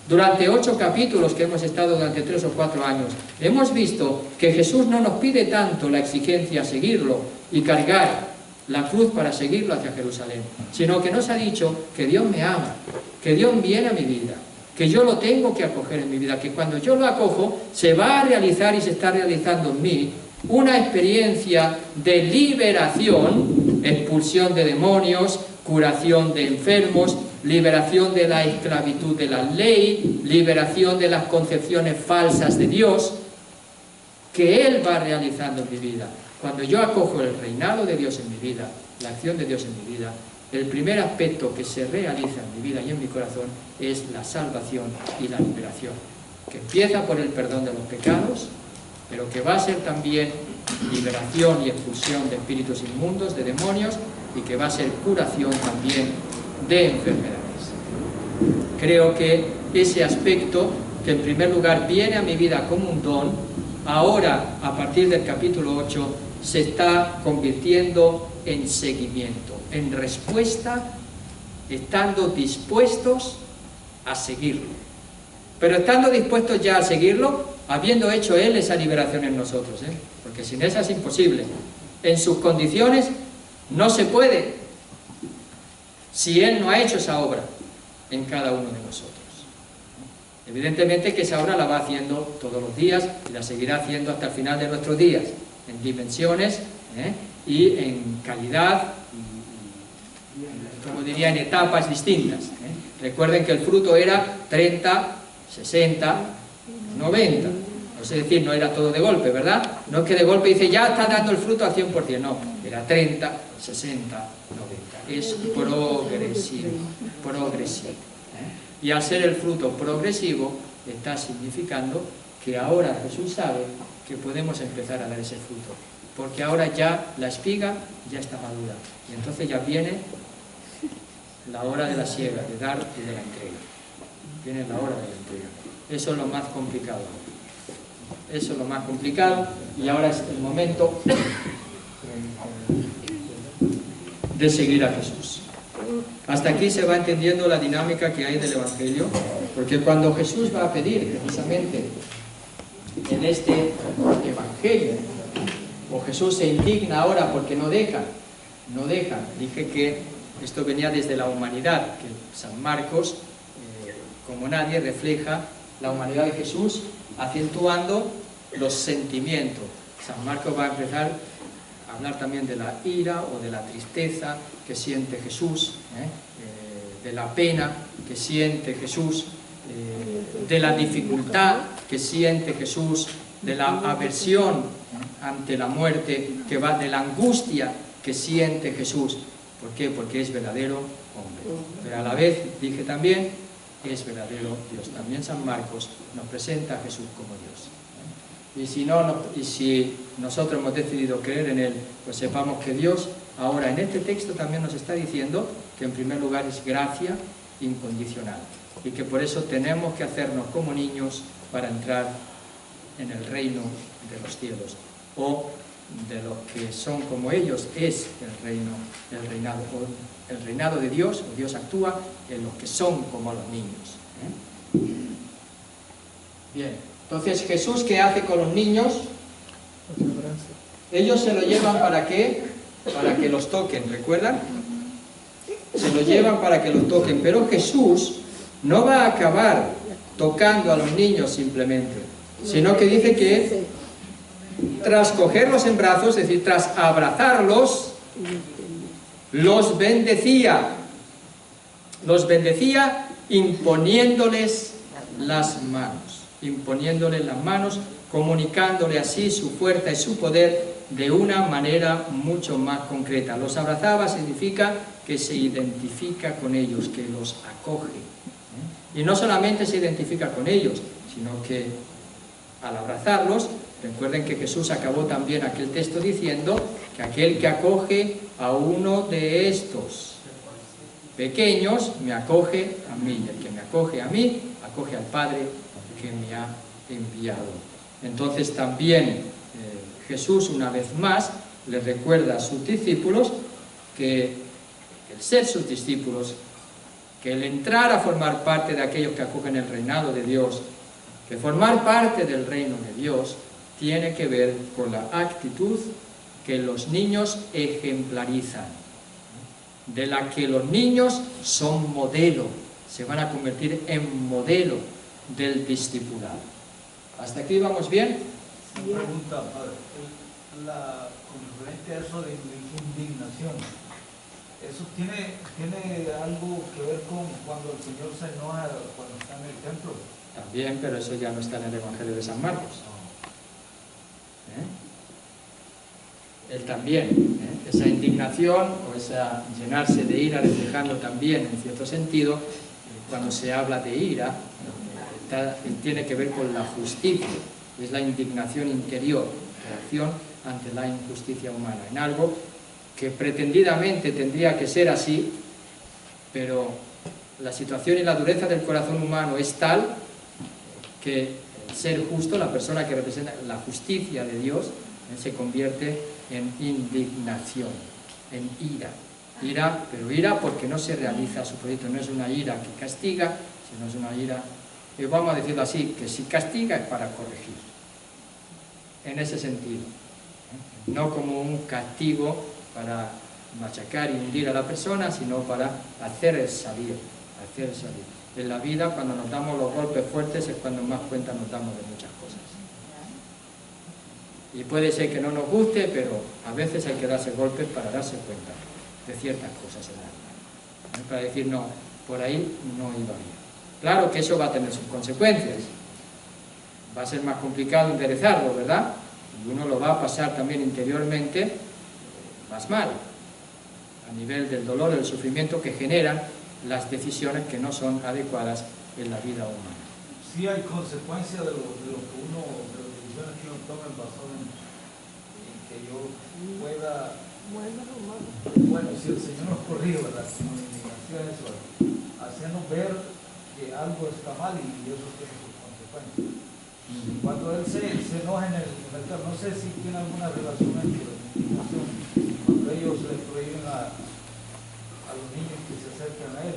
Durante 8 capítulos que hemos estado durante 3 o 4 años, hemos visto que Jesús no nos pide tanto la exigencia a seguirlo y cargar la cruz para seguirlo hacia Jerusalén, sino que nos ha dicho que Dios me ama, que Dios viene a mi vida, que yo lo tengo que acoger en mi vida, que cuando yo lo acojo se va a realizar y se está realizando en mí una experiencia de liberación, expulsión de demonios, curación de enfermos, liberación de la esclavitud de la ley, liberación de las concepciones falsas de Dios, que Él va realizando en mi vida. Cuando yo acojo el reinado de Dios en mi vida, la acción de Dios en mi vida, el primer aspecto que se realiza en mi vida y en mi corazón es la salvación y la liberación, que empieza por el perdón de los pecados, pero que va a ser también liberación y expulsión de espíritus inmundos, de demonios, y que va a ser curación también de enfermedades. Creo que ese aspecto, que en primer lugar viene a mi vida como un don, ahora, a partir del capítulo 8, se está convirtiendo en seguimiento, en respuesta, estando dispuestos a seguirlo. Pero estando dispuestos ya a seguirlo, habiendo hecho Él esa liberación en nosotros, porque sin esa es imposible. En sus condiciones no se puede, si Él no ha hecho esa obra en cada uno de nosotros. Evidentemente que esa obra la va haciendo todos los días y la seguirá haciendo hasta el final de nuestros días, en dimensiones y en calidad, y, como diría, en etapas distintas. Recuerden que el fruto era 30, 60, 90. Es decir, no era todo de golpe, ¿verdad? No es que de golpe dice, ya está dando el fruto al 100%, no, era 30, 60, 90. Es progresivo, progresivo. Y al ser el fruto progresivo, está significando que ahora Jesús sabe que podemos empezar a dar ese fruto, porque ahora ya la espiga ya está madura, y entonces ya viene la hora de la siega, de dar y de la entrega. Viene la hora de la entrega. Eso es lo más complicado. Eso es lo más complicado, y ahora es el momento de seguir a Jesús. Hasta aquí se va entendiendo la dinámica que hay del Evangelio, porque cuando Jesús va a pedir precisamente en este Evangelio, o Jesús se indigna ahora porque no deja, dije que esto venía desde la humanidad, que San Marcos, como nadie, refleja la humanidad de Jesús, acentuando los sentimientos. San Marcos va a empezar a hablar también de la ira o de la tristeza que siente Jesús, de la pena que siente Jesús, de la dificultad que siente Jesús, de la aversión ante la muerte, que va de la angustia que siente Jesús. ¿Por qué? Porque es verdadero hombre. Pero a la vez, dije también, es verdadero Dios. También San Marcos nos presenta a Jesús como Dios. Y si nosotros hemos decidido creer en Él, pues sepamos que Dios ahora en este texto también nos está diciendo que en primer lugar es gracia incondicional, y que por eso tenemos que hacernos como niños para entrar en el reino de los cielos, o de los que son como ellos es el reinado de Dios, o Dios actúa en los que son como los niños. Bien, entonces Jesús, ¿qué hace con los niños? Ellos se lo llevan ¿para qué? Para que los toquen, ¿recuerdan? Se lo llevan para que los toquen, pero Jesús no va a acabar tocando a los niños simplemente, sino que dice que tras cogerlos en brazos, es decir, tras abrazarlos, los bendecía imponiéndoles las manos, comunicándole así su fuerza y su poder de una manera mucho más concreta. Los abrazaba significa que se identifica con ellos, que los acoge. Y no solamente se identifica con ellos, sino que al abrazarlos. Recuerden que Jesús acabó también aquel texto diciendo que aquel que acoge a uno de estos pequeños me acoge a mí, y el que me acoge a mí acoge al Padre que me ha enviado. Entonces también Jesús una vez más les recuerda a sus discípulos que el ser sus discípulos, que el entrar a formar parte de aquellos que acogen el reinado de Dios, que formar parte del reino de Dios tiene que ver con la actitud que los niños ejemplarizan, de la que los niños son modelo, se van a convertir en modelo del discipulado. ¿Hasta aquí vamos bien? Una pregunta, padre. Con referente a eso de indignación, ¿eso tiene algo que ver con cuando el Señor se enoja cuando está en el templo? También, pero eso ya no está en el Evangelio de San Marcos. Él también, esa indignación o esa llenarse de ira, reflejando también, en cierto sentido, cuando se habla de ira, tiene que ver con la justicia, es la indignación interior, reacción ante la injusticia humana, en algo que pretendidamente tendría que ser así, pero la situación y la dureza del corazón humano es tal que el ser justo, la persona que representa la justicia de Dios, se convierte en indignación, en ira. Ira, pero ira porque no se realiza su proyecto, no es una ira que castiga, sino es una ira, vamos a decirlo así, que si castiga es para corregir. En ese sentido, no como un castigo para machacar y hundir a la persona, sino para hacer salir. En la vida, cuando nos damos los golpes fuertes, es cuando más cuenta nos damos de muchas cosas. Y puede ser que no nos guste, pero a veces hay que darse golpes para darse cuenta de ciertas cosas en la vida. Para decir, no, por ahí no iba bien. Claro que eso va a tener sus consecuencias. Va a ser más complicado enderezarlo, ¿verdad? Y uno lo va a pasar también interiormente más mal, a nivel del dolor, del sufrimiento que generan las decisiones que no son adecuadas en la vida humana. Sí hay consecuencias de lo que uno, de las decisiones que uno toma basado en que yo pueda, bueno, si el Señor nos corrige, ¿verdad? Como indignación eso, hacernos ver que algo está mal y eso tiene sus consecuencias. Cuando Él se enoja en el mercado, no sé si tiene alguna relación entre la indignación, cuando ellos le prohíben a los niños que se acerquen a Él.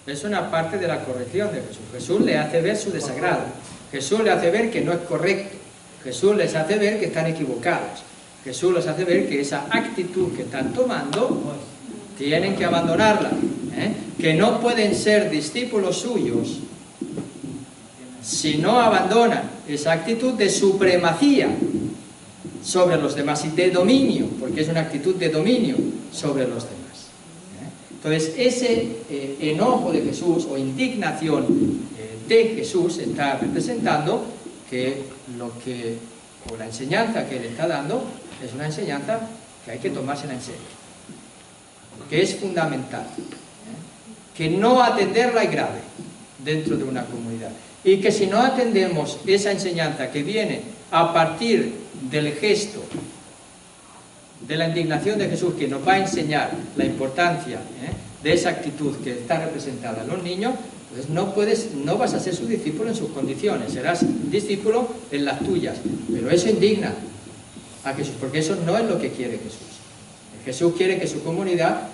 Es una parte de la corrección de Jesús. Jesús le hace ver su desagrado. Jesús le hace ver que no es correcto. Jesús les hace ver que están equivocados. Jesús les hace ver que esa actitud que están tomando tienen que abandonarla. Que no pueden ser discípulos suyos si no abandonan esa actitud de supremacía sobre los demás y de dominio, porque es una actitud de dominio sobre los demás. Entonces, ese enojo de Jesús o indignación de Jesús está representando que o la enseñanza que Él está dando es una enseñanza que hay que tomársela en serio, que es fundamental, que no atenderla es grave dentro de una comunidad, y que si no atendemos esa enseñanza que viene a partir del gesto de la indignación de Jesús, que nos va a enseñar la importancia de esa actitud que está representada en los niños, pues no vas a ser su discípulo en sus condiciones, serás discípulo en las tuyas, pero eso indigna a Jesús, porque eso no es lo que quiere Jesús. Jesús quiere que su comunidad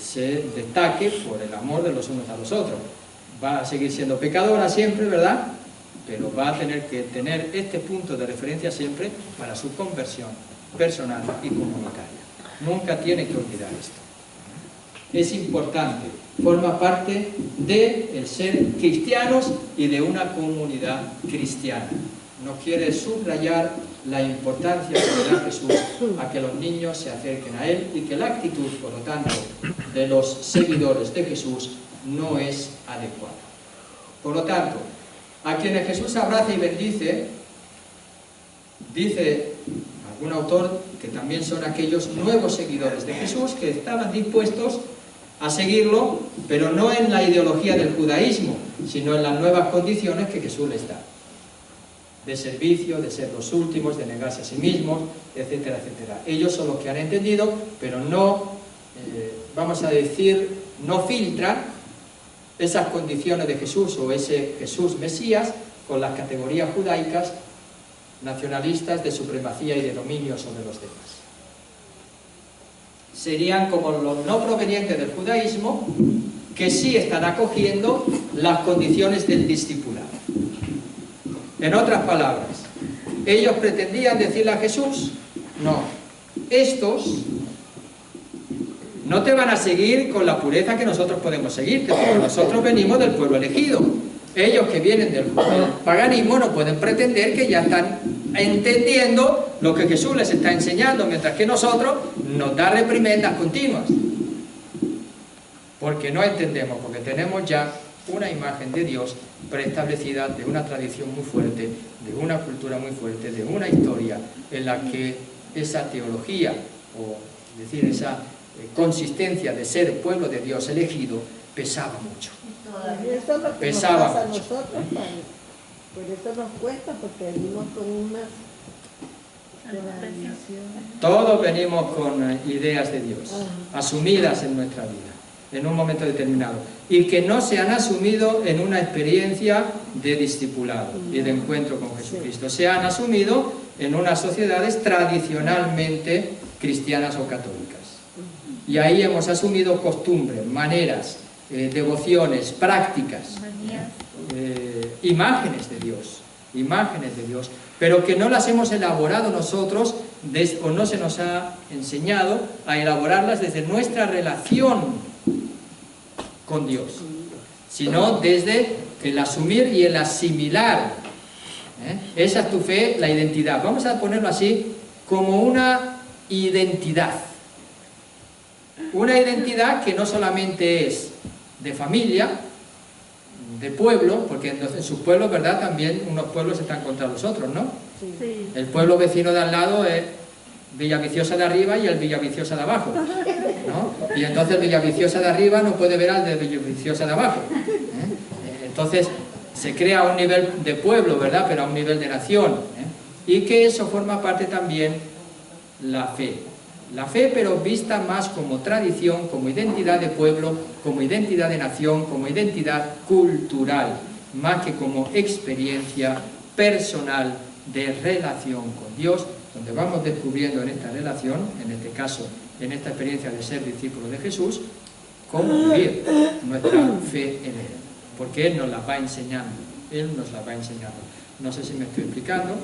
se destaque por el amor de los unos a los otros. Va a seguir siendo pecadora siempre, ¿verdad? Pero va a tener que tener este punto de referencia siempre para su conversión personal y comunitaria. Nunca tiene que olvidar esto. Es importante, forma parte del ser cristianos y de una comunidad cristiana. Nos quiere subrayar la importancia que le da Jesús a que los niños se acerquen a Él y que la actitud, por lo tanto, de los seguidores de Jesús no es adecuada. Por lo tanto, a quienes Jesús abraza y bendice, dice algún autor que también son aquellos nuevos seguidores de Jesús que estaban dispuestos a seguirlo, pero no en la ideología del judaísmo, sino en las nuevas condiciones que Jesús les da, de servicio, de ser los últimos, de negarse a sí mismos, etcétera, etcétera. Ellos son los que han entendido, pero no, vamos a decir, no filtran esas condiciones de Jesús o ese Jesús Mesías con las categorías judaicas nacionalistas de supremacía y de dominio sobre los demás. Serían como los no provenientes del judaísmo, que sí están acogiendo las condiciones del discipulado. En otras palabras, ¿ellos pretendían decirle a Jesús? No, estos no te van a seguir con la pureza que nosotros podemos seguirte, porque nosotros venimos del pueblo elegido. Ellos que vienen del paganismo no pueden pretender que ya están entendiendo lo que Jesús les está enseñando, mientras que nosotros nos da reprimendas continuas. Porque no entendemos, porque tenemos ya una imagen de Dios preestablecida, de una tradición muy fuerte, de una cultura muy fuerte, de una historia en la que esa teología, o decir, esa consistencia de ser pueblo de Dios elegido, pesaba mucho. Y eso es lo que Pesaba nos pasa a mucho. nosotros, Padre. Por eso nos cuesta, porque venimos con unas tradiciones. Todos venimos con ideas de Dios, asumidas en nuestra vida, en un momento determinado, y que no se han asumido en una experiencia de discipulado y de encuentro con Jesucristo. Se han asumido en unas sociedades tradicionalmente cristianas o católicas. Y ahí hemos asumido costumbres, maneras, devociones, prácticas, imágenes de Dios, pero que no las hemos elaborado nosotros o no se nos ha enseñado a elaborarlas desde nuestra relación con Dios, sino desde el asumir y el asimilar. Esa es tu fe, la identidad. Vamos a ponerlo así, como una identidad. Una identidad que no solamente es de familia, de pueblo, porque en sus pueblos, ¿verdad? También unos pueblos están contra los otros, ¿no? Sí. El pueblo vecino de al lado es Villaviciosa de arriba y el Villaviciosa de abajo, ¿no? Y entonces Villaviciosa de arriba no puede ver al de Villaviciosa de abajo, Entonces se crea un nivel de pueblo, ¿verdad? Pero a un nivel de nación, Y que eso forma parte también la fe. La fe, pero vista más como tradición, como identidad de pueblo, como identidad de nación, como identidad cultural, más que como experiencia personal de relación con Dios, donde vamos descubriendo en esta relación, en este caso, en esta experiencia de ser discípulos de Jesús, cómo vivir nuestra fe en Él, porque Él nos la va enseñando, Él nos la va enseñando. No sé si me estoy explicando,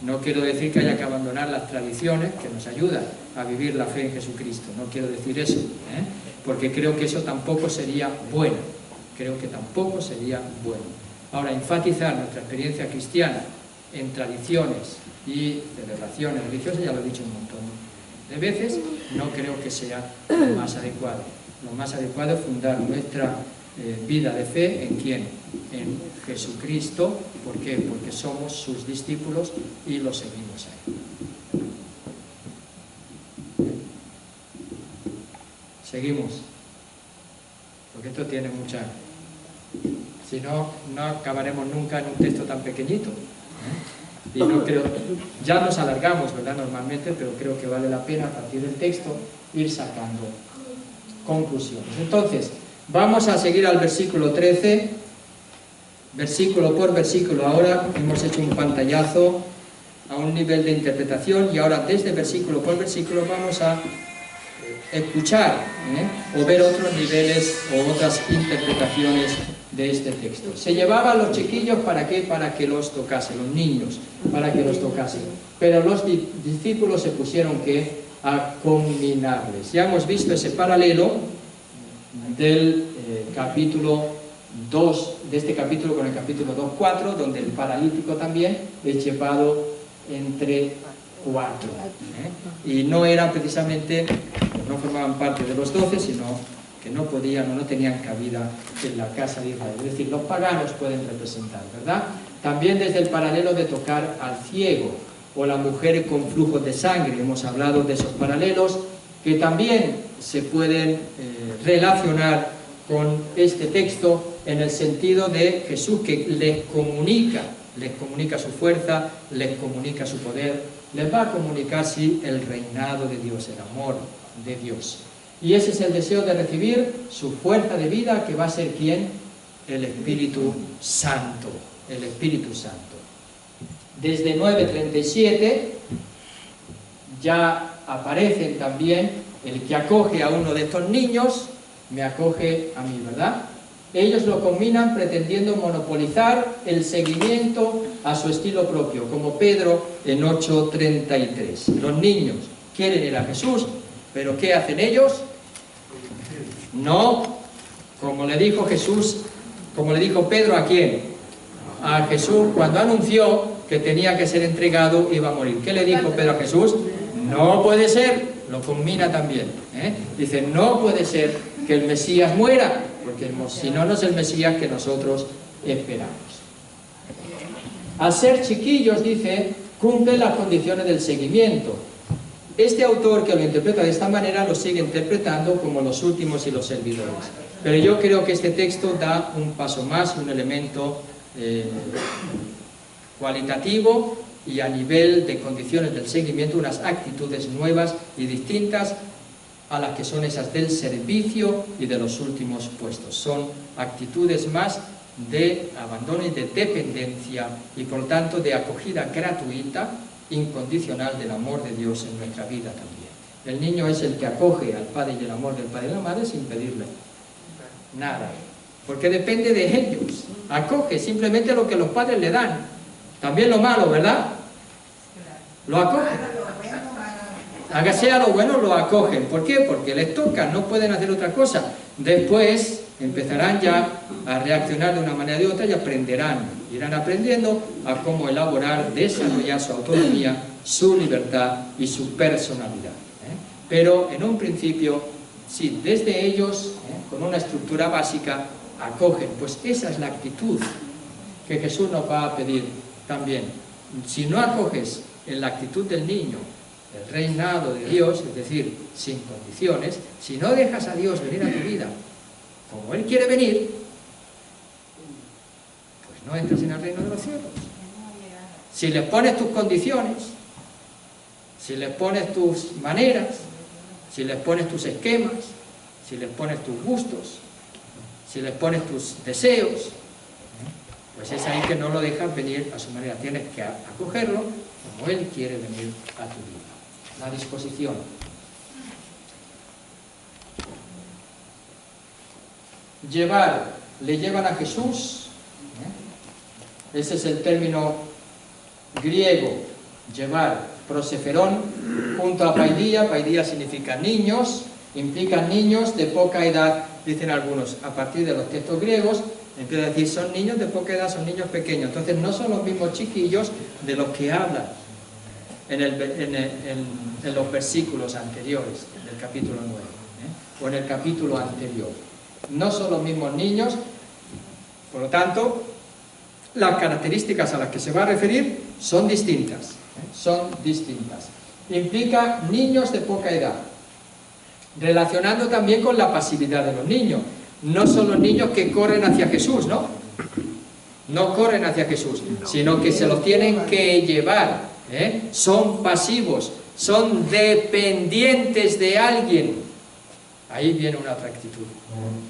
No quiero decir que haya que abandonar las tradiciones que nos ayudan a vivir la fe en Jesucristo, no quiero decir eso, porque creo que eso tampoco sería bueno, Ahora, enfatizar nuestra experiencia cristiana en tradiciones y celebraciones religiosas, ya lo he dicho un montón de veces, no creo que sea lo más adecuado. Lo más adecuado es fundar nuestra vida de fe ¿en quién? En Jesucristo. ¿Por qué? Porque somos sus discípulos y lo seguimos a Él. Seguimos, porque esto tiene mucha... Si no, no acabaremos nunca en un texto tan pequeñito, Y no creo... Ya nos alargamos, ¿verdad? Normalmente, pero creo que vale la pena a partir del texto ir sacando conclusiones. Entonces, vamos a seguir al versículo 13, versículo por versículo. Ahora hemos hecho un pantallazo a un nivel de interpretación y ahora desde versículo por versículo vamos a escuchar o ver otros niveles o otras interpretaciones de este texto. Se llevaba a los chiquillos, ¿para qué? Para que los tocase, los niños, para que los tocase. Pero los discípulos se pusieron a conminarles. Ya hemos visto ese paralelo del capítulo 2, de este capítulo con el capítulo 2:4, donde el paralítico también es llevado entre cuatro. Y no eran precisamente, no formaban parte de los 12, sino que no podían o no tenían cabida en la casa de Israel. Es decir, los paganos pueden representar, ¿verdad? También desde el paralelo de tocar al ciego o la mujer con flujos de sangre. Hemos hablado de esos paralelos que también se pueden relacionar con este texto en el sentido de Jesús, que les comunica su fuerza, les comunica su poder, les va a comunicar sí el reinado de Dios, el amor de Dios. Y ese es el deseo de recibir su fuerza de vida, que va a ser ¿quién? El Espíritu Santo, el Espíritu Santo. Desde 9:37 ya aparecen también el que acoge a uno de estos niños, me acoge a mí, ¿verdad? Ellos lo combinan pretendiendo monopolizar el seguimiento a su estilo propio, como Pedro en 8:33. Los niños quieren ir a Jesús, pero ¿qué hacen ellos? No, como le dijo Jesús, como le dijo Pedro, ¿a quién? A Jesús, cuando anunció que tenía que ser entregado, iba a morir. ¿Qué le dijo Pedro a Jesús? No puede ser, lo combina también, dice, no puede ser que el Mesías muera, porque si no, no es el Mesías que nosotros esperamos. Al ser chiquillos, dice, cumplen las condiciones del seguimiento. Este autor, que lo interpreta de esta manera, lo sigue interpretando como los últimos y los servidores. Pero yo creo que este texto da un paso más, un elemento cualitativo y a nivel de condiciones del seguimiento, unas actitudes nuevas y distintas a las que son esas del servicio y de los últimos puestos. Son actitudes más de abandono y de dependencia y por lo tanto de acogida gratuita, incondicional del amor de Dios en nuestra vida también. El niño es el que acoge al Padre y el amor del Padre y la Madre sin pedirle nada, porque depende de ellos. Acoge simplemente lo que los padres le dan. También lo malo, ¿verdad? Lo acoge. Hágase a lo bueno, lo acogen. ¿Por qué? Porque les toca, no pueden hacer otra cosa. Después empezarán ya a reaccionar de una manera u otra y aprenderán, irán aprendiendo a cómo elaborar, desarrollar su autonomía, su libertad y su personalidad. Pero en un principio, sí, desde ellos, con una estructura básica, acogen. Pues esa es la actitud que Jesús nos va a pedir también. Si no acoges en la actitud del niño el reinado de Dios, es decir, sin condiciones, si no dejas a Dios venir a tu vida como Él quiere venir, pues no entras en el reino de los cielos. Si le pones tus condiciones, si le pones tus maneras, si les pones tus esquemas, si les pones tus gustos, si les pones tus deseos, pues es ahí que no lo dejas venir a su manera. Tienes que acogerlo como Él quiere venir a tu vida. La disposición. Le llevan a Jesús, ese es el término griego, llevar, proseferón, junto a paidía. Paidía significa niños, implican niños de poca edad, dicen algunos, a partir de los textos griegos, empieza a decir, son niños de poca edad, son niños pequeños, entonces no son los mismos chiquillos de los que hablan en los versículos anteriores del capítulo 9, o en el capítulo anterior. No son los mismos niños, por lo tanto, las características a las que se va a referir son distintas, Implica niños de poca edad, relacionando también con la pasividad de los niños. No son los niños que corren hacia Jesús, ¿no? No corren hacia Jesús, sino que se los tienen que llevar, son pasivos, son dependientes de alguien. Ahí viene una otra actitud.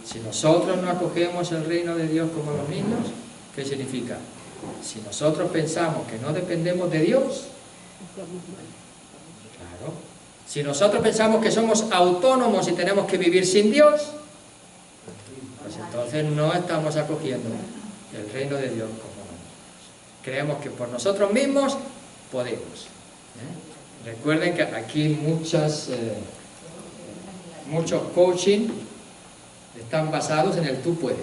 Si nosotros no acogemos el reino de Dios como los niños, ¿qué significa? Si nosotros pensamos que no dependemos de Dios, claro. Si nosotros pensamos que somos autónomos y tenemos que vivir sin Dios, pues entonces no estamos acogiendo el reino de Dios como niños. Creemos que por nosotros mismos podemos. Recuerden que aquí muchos coaching están basados en el tú puedes,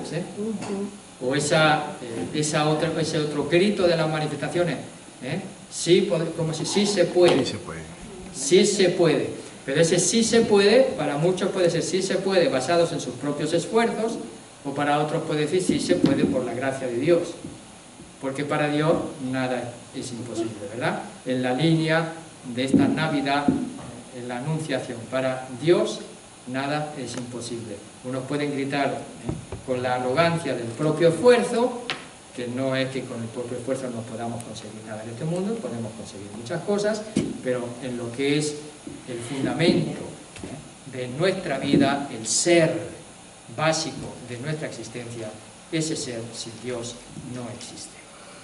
o ese otro grito de las manifestaciones, sí, como si sí se puede, sí se puede, pero ese sí se puede, para muchos puede ser sí se puede basados en sus propios esfuerzos, o para otros puede decir sí se puede por la gracia de Dios, porque para Dios nada es imposible, ¿verdad? En la línea de esta Navidad, en la Anunciación, para Dios nada es imposible. Unos pueden gritar con la arrogancia del propio esfuerzo, que no es que con el propio esfuerzo no podamos conseguir nada en este mundo, podemos conseguir muchas cosas, pero en lo que es el fundamento de nuestra vida, el ser básico de nuestra existencia, ese ser sin Dios no existe.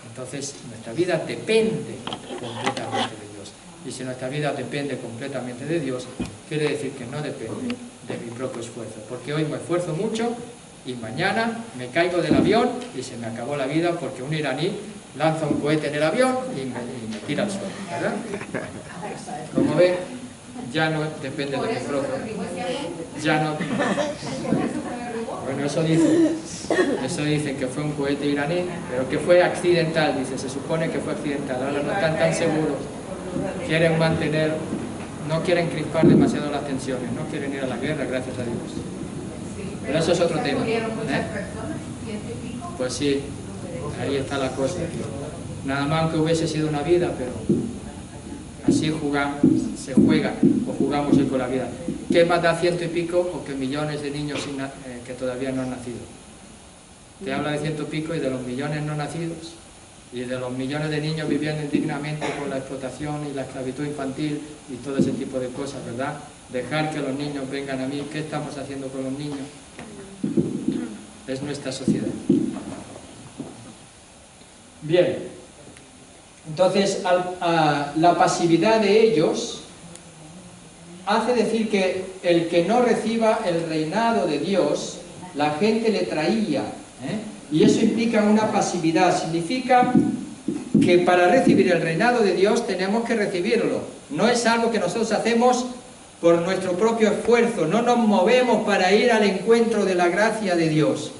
Entonces nuestra vida depende completamente de Dios. Y si nuestra vida depende completamente de Dios, quiere decir que no depende de mi propio esfuerzo, porque hoy me esfuerzo mucho y mañana me caigo del avión y se me acabó la vida porque un iraní lanza un cohete en el avión y me tira al suelo, ¿verdad? Como ven, ya no depende de mi propio. Ya no. Bueno, eso dicen que fue un cohete iraní, pero que fue accidental, dice, se supone que fue accidental, ahora no están tan seguros, quieren mantener, no quieren crispar demasiado las tensiones, no quieren ir a la guerra, gracias a Dios. Pero eso es otro tema. Pues sí, ahí está la cosa. Nada más que hubiese sido una vida, pero así se juega, o jugamos hoy con la vida. ¿Qué más da 100 y pico o que millones de niños que todavía no han nacido? Te habla de 100 y pico y de los millones no nacidos, y de los millones de niños viviendo indignamente por la explotación y la esclavitud infantil y todo ese tipo de cosas, ¿verdad? Dejar que los niños vengan a mí. ¿Qué estamos haciendo con los niños? Es nuestra sociedad. Bien, entonces la pasividad de ellos hace decir que el que no reciba el reinado de Dios, la gente le traía, y eso implica una pasividad, significa que para recibir el reinado de Dios tenemos que recibirlo, no es algo que nosotros hacemos por nuestro propio esfuerzo, no nos movemos para ir al encuentro de la gracia de Dios,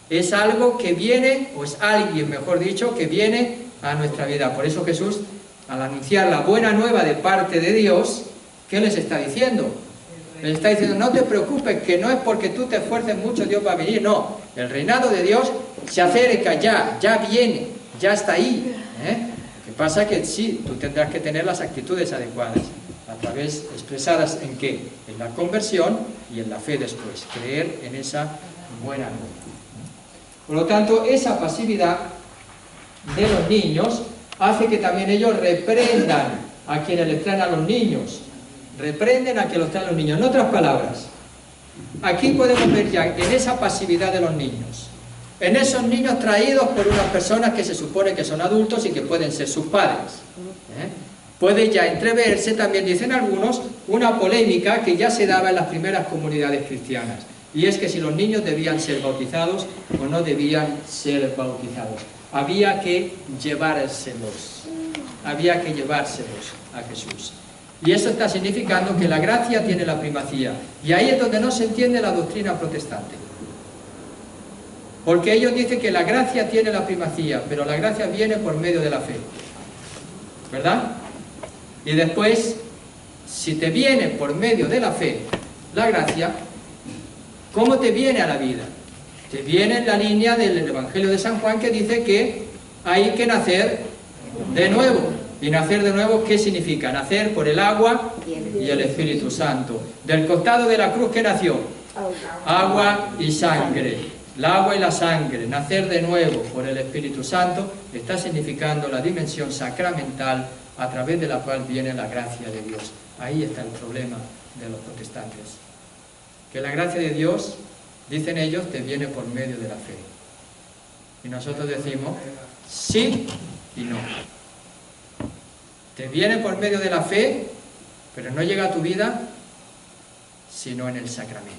es algo que viene, o es alguien, mejor dicho, que viene a nuestra vida. Por eso Jesús, al anunciar la buena nueva de parte de Dios, ¿qué les está diciendo? Les está diciendo, no te preocupes, que no es porque tú te esfuerces mucho Dios va a venir, no, el reinado de Dios se acerca ya viene, ya está ahí. Lo que pasa es que sí, tú tendrás que tener las actitudes adecuadas, a través, expresadas ¿en qué? En la conversión y en la fe después, creer en esa buena nueva. Por lo tanto, esa pasividad de los niños hace que también ellos reprendan a quienes les traen a los niños, reprenden a quienes los traen a los niños. En otras palabras, aquí podemos ver ya en esa pasividad de los niños, en esos niños traídos por unas personas que se supone que son adultos y que pueden ser sus padres. Puede ya entreverse, también dicen algunos, una polémica que ya se daba en las primeras comunidades cristianas, y es que si los niños debían ser bautizados o no debían ser bautizados. Había que llevárselos a Jesús. Y eso está significando que la gracia tiene la primacía. Y ahí es donde no se entiende la doctrina protestante. Porque ellos dicen que la gracia tiene la primacía, pero la gracia viene por medio de la fe. ¿Verdad? Y después, si te viene por medio de la fe, la gracia, ¿cómo te viene a la vida? Te viene en la línea del Evangelio de San Juan, que dice que hay que nacer de nuevo. ¿Y nacer de nuevo qué significa? Nacer por el agua y el Espíritu Santo. Del costado de la cruz, ¿qué nació? Agua y sangre. El agua y la sangre, nacer de nuevo por el Espíritu Santo, está significando la dimensión sacramental a través de la cual viene la gracia de Dios. Ahí está el problema de los protestantes. Que la gracia de Dios, dicen ellos, te viene por medio de la fe. Y nosotros decimos sí y no. Te viene por medio de la fe, pero no llega a tu vida sino en el sacramento.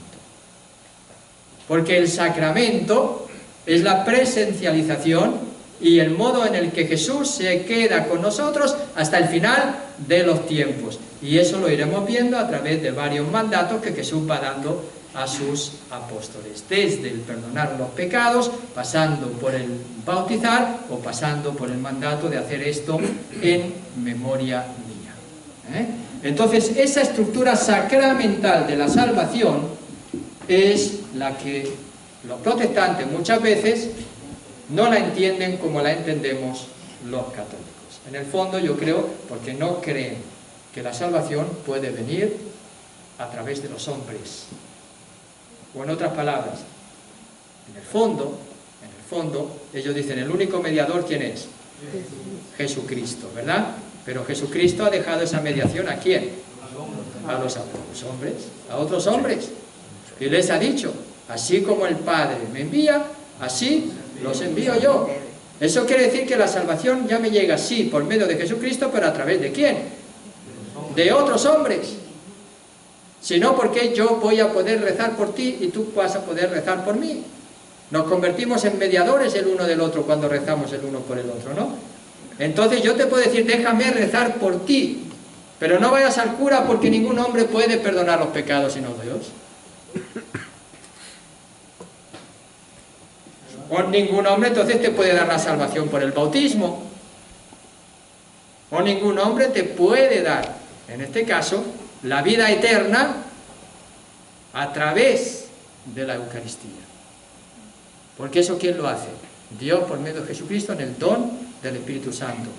Porque el sacramento es la presencialización y el modo en el que Jesús se queda con nosotros hasta el final de los tiempos. Y eso lo iremos viendo a través de varios mandatos que Jesús va dando a sus apóstoles. Desde el perdonar los pecados, pasando por el bautizar o pasando por el mandato de hacer esto en memoria mía. Entonces, esa estructura sacramental de la salvación es la que los protestantes muchas veces no la entienden como la entendemos los católicos. En el fondo yo creo porque no creen que la salvación puede venir a través de los hombres. O en otras palabras, en el fondo, ellos dicen, el único mediador, ¿quién es? Jesucristo, ¿verdad? Pero Jesucristo ha dejado esa mediación, ¿a quién? A los hombres, a otros hombres. Y les ha dicho, así como el Padre me envía, así los envío yo. Eso quiere decir que la salvación ya me llega, sí, por medio de Jesucristo, pero ¿a través de quién? De otros hombres. Si no, ¿por qué yo voy a poder rezar por ti y tú vas a poder rezar por mí? Nos convertimos en mediadores el uno del otro cuando rezamos el uno por el otro, ¿no? Entonces yo te puedo decir, déjame rezar por ti, pero no vayas al cura porque ningún hombre puede perdonar los pecados sino Dios. O ningún hombre entonces te puede dar la salvación por el bautismo. O ningún hombre te puede dar, en este caso, la vida eterna a través de la Eucaristía. Porque eso ¿quién lo hace? Dios por medio de Jesucristo en el don del Espíritu Santo.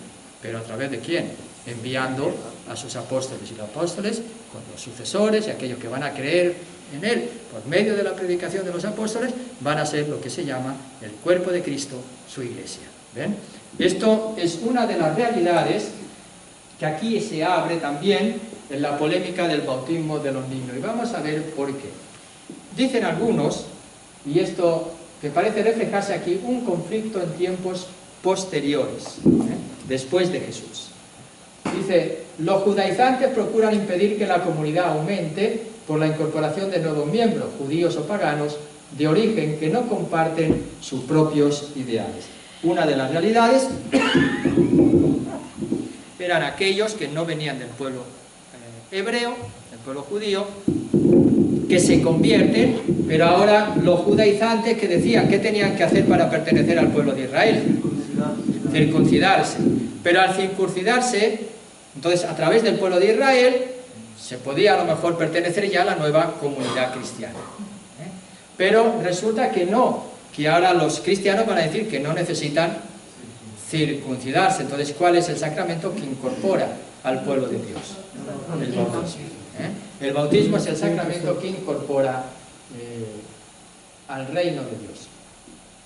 ¿Pero a través de quién? Enviando a sus apóstoles. Y los apóstoles, con los sucesores y aquellos que van a creer en Él, por medio de la predicación de los apóstoles, van a ser lo que se llama el cuerpo de Cristo, su iglesia. ¿Ven? Esto es una de las realidades que aquí se abre también en la polémica del bautismo de los niños. Y vamos a ver por qué. Dicen algunos, y esto que parece reflejarse aquí, un conflicto en tiempos posteriores, después de Jesús. Dice, los judaizantes procuran impedir que la comunidad aumente por la incorporación de nuevos miembros, judíos o paganos, de origen que no comparten sus propios ideales. Una de las realidades eran aquellos que no venían del pueblo hebreo, del pueblo judío, que se convierten, pero ahora los judaizantes que decían que tenían que hacer para pertenecer al pueblo de Israel, circuncidarse, pero al circuncidarse, entonces a través del pueblo de Israel, se podía a lo mejor pertenecer ya a la nueva comunidad cristiana. Pero resulta que no, que ahora los cristianos van a decir que no necesitan circuncidarse. Entonces, ¿cuál es el sacramento que incorpora al pueblo de Dios? El bautismo. El bautismo es el sacramento que incorpora al reino de Dios.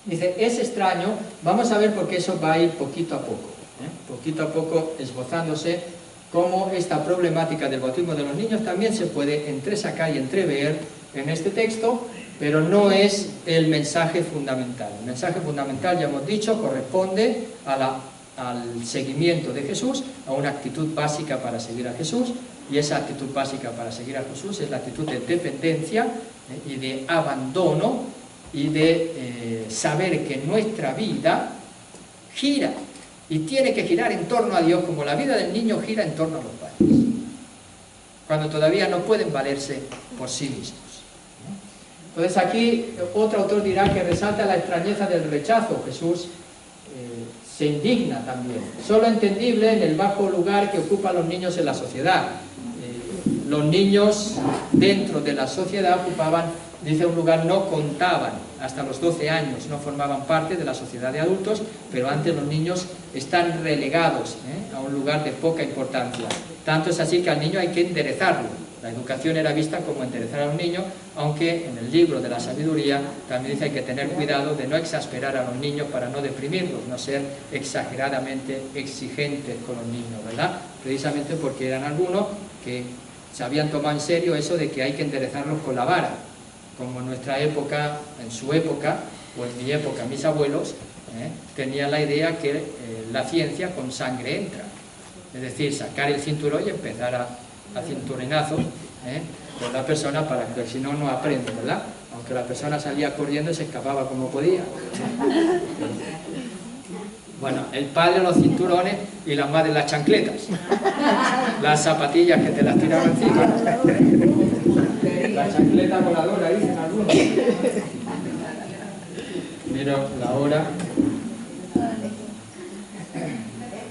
Dice, es extraño, vamos a ver por qué eso va a ir poquito a poco esbozándose cómo esta problemática del bautismo de los niños también se puede entresacar y entrever en este texto, pero no es el mensaje fundamental. El mensaje fundamental, ya hemos dicho, corresponde al seguimiento de Jesús, a una actitud básica para seguir a Jesús, y esa actitud básica para seguir a Jesús es la actitud de dependencia y de abandono y de saber que nuestra vida gira y tiene que girar en torno a Dios, como la vida del niño gira en torno a los padres, cuando todavía no pueden valerse por sí mismos. Entonces aquí otro autor dirá que resalta la extrañeza del rechazo. Jesús se indigna también, solo entendible en el bajo lugar que ocupan los niños en la sociedad. Los niños dentro de la sociedad ocupaban, dice, un lugar, no contaban, hasta los 12 años no formaban parte de la sociedad de adultos, pero antes los niños están relegados a un lugar de poca importancia. Tanto es así que al niño hay que enderezarlo. La educación era vista como enderezar a un niño, aunque en el libro de la sabiduría también dice que hay que tener cuidado de no exasperar a los niños para no deprimirlos, no ser exageradamente exigentes con los niños, ¿verdad? Precisamente porque eran algunos que se habían tomado en serio eso de que hay que enderezarlos con la vara, como en nuestra época, en su época, o en mi época, mis abuelos, tenían la idea que la ciencia con sangre entra, es decir, sacar el cinturón y empezar a cinturinazos con la persona para que si no, no aprende, ¿verdad? Aunque la persona salía corriendo y se escapaba como podía. Bueno, el padre los cinturones y la madre las chancletas, las zapatillas que te las tiraban encima, la chancleta voladora, dicen algunos. Mira la hora.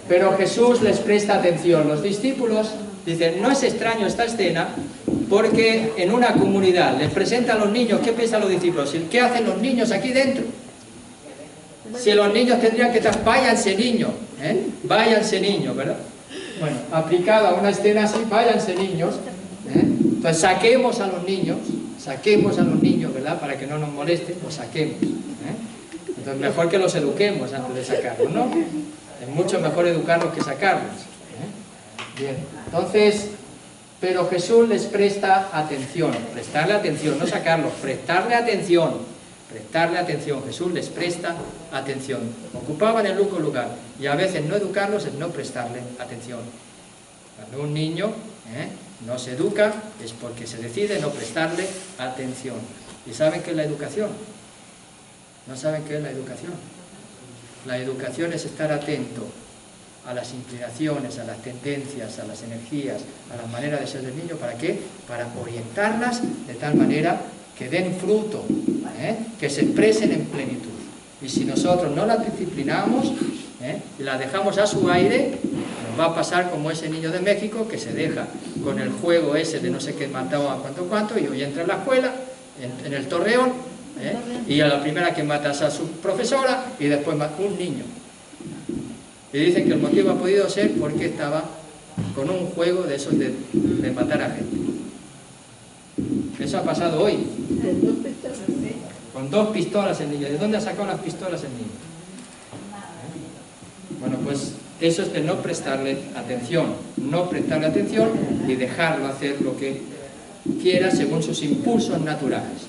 Pero Jesús les presta atención. Los discípulos dicen, no es extraño esta escena, porque en una comunidad les presenta a los niños. ¿Qué piensan los discípulos? ¿Qué hacen los niños aquí dentro? Si los niños tendrían que estar, váyanse niños, váyanse niños, ¿verdad? Bueno, aplicado a una escena así, váyanse niños. Entonces saquemos a los niños, ¿verdad? Para que no nos molesten, los saquemos. Entonces mejor que los eduquemos antes de sacarlos, ¿no? Es mucho mejor educarlos que sacarlos. Bien, entonces, pero Jesús les presta atención, prestarle atención, no sacarlos, prestarle atención, Jesús les presta atención. Ocupaban el único lugar, y a veces no educarlos es no prestarle atención. Cuando un niño no se educa es porque se decide no prestarle atención. ¿Y saben qué es la educación? ¿No saben qué es la educación? La educación es estar atento a las inclinaciones, a las tendencias, a las energías, a la manera de ser del niño. ¿Para qué? Para orientarlas de tal manera que den fruto, que se expresen en plenitud. Y si nosotros no las disciplinamos y las dejamos a su aire, nos va a pasar como ese niño de México que se deja con el juego ese de no sé qué matado a cuánto, y hoy entra en la escuela, en el Torreón, y a la primera que mata es a su profesora, y después mata un niño. Y dicen que el motivo ha podido ser porque estaba con un juego de esos de matar a gente. Eso ha pasado hoy. Con 2 pistolas el niño. ¿De dónde ha sacado las pistolas el niño? Bueno, pues eso es de no prestarle atención. No prestarle atención y dejarlo hacer lo que quiera según sus impulsos naturales.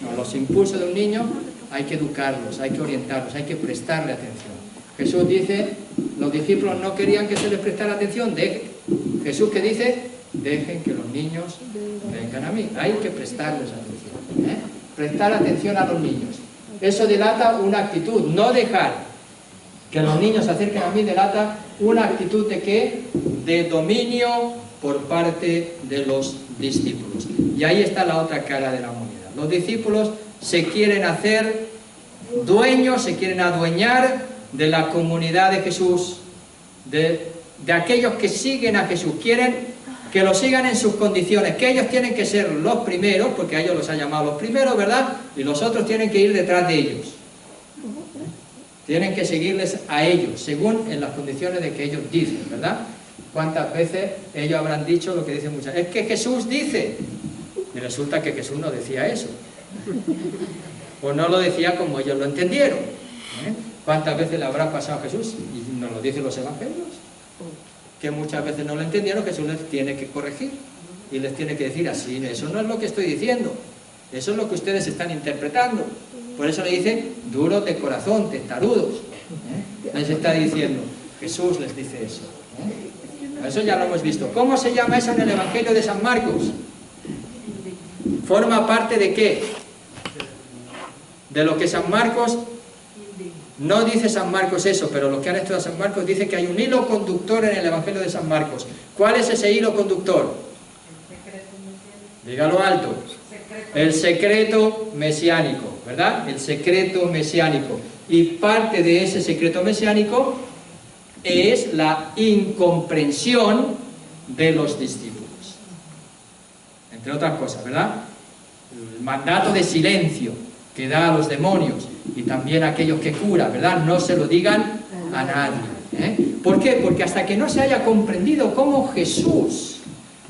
No, los impulsos de un niño hay que educarlos, hay que orientarlos, hay que prestarle atención. Jesús dice, los discípulos no querían que se les prestara atención. Jesús que dice, dejen que los niños vengan a mí. Hay que prestarles atención. Prestar atención a los niños. Eso delata una actitud. No dejar que los niños se acerquen a mí delata una actitud de ¿qué? De dominio por parte de los discípulos. Y ahí está la otra cara de la moneda. Los discípulos se quieren hacer dueños, se quieren adueñar de la comunidad de Jesús, de aquellos que siguen a Jesús. Quieren que lo sigan en sus condiciones, que ellos tienen que ser los primeros, porque a ellos los ha llamado los primeros, ¿verdad? Y los otros tienen que ir detrás de ellos. Tienen que seguirles a ellos, según en las condiciones de que ellos dicen, ¿verdad? ¿Cuántas veces ellos habrán dicho lo que dicen muchas? Es que Jesús dice. Y resulta que Jesús no decía eso. O no lo decía como ellos lo entendieron. ¿Cuántas veces le habrá pasado a Jesús? Y nos lo dicen los evangelios. Que muchas veces no lo entendieron, Jesús les tiene que corregir. Y les tiene que decir así, eso no es lo que estoy diciendo. Eso es lo que ustedes están interpretando. Por eso le dicen duros de corazón, testarudos. Les está diciendo, Jesús les dice eso. Eso ya lo hemos visto. ¿Cómo se llama eso en el Evangelio de San Marcos? ¿Forma parte de qué? De lo que San Marcos... No dice San Marcos eso, pero los que han estudiado San Marcos dicen que hay un hilo conductor en el Evangelio de San Marcos. ¿Cuál es ese hilo conductor? Dígalo alto. El secreto mesiánico, ¿verdad? El secreto mesiánico. Y parte de ese secreto mesiánico es la incomprensión de los discípulos. Entre otras cosas, ¿verdad? El mandato de silencio que da a los demonios y también a aquellos que cura, ¿verdad? No se lo digan a nadie. ¿Por qué? Porque hasta que no se haya comprendido cómo Jesús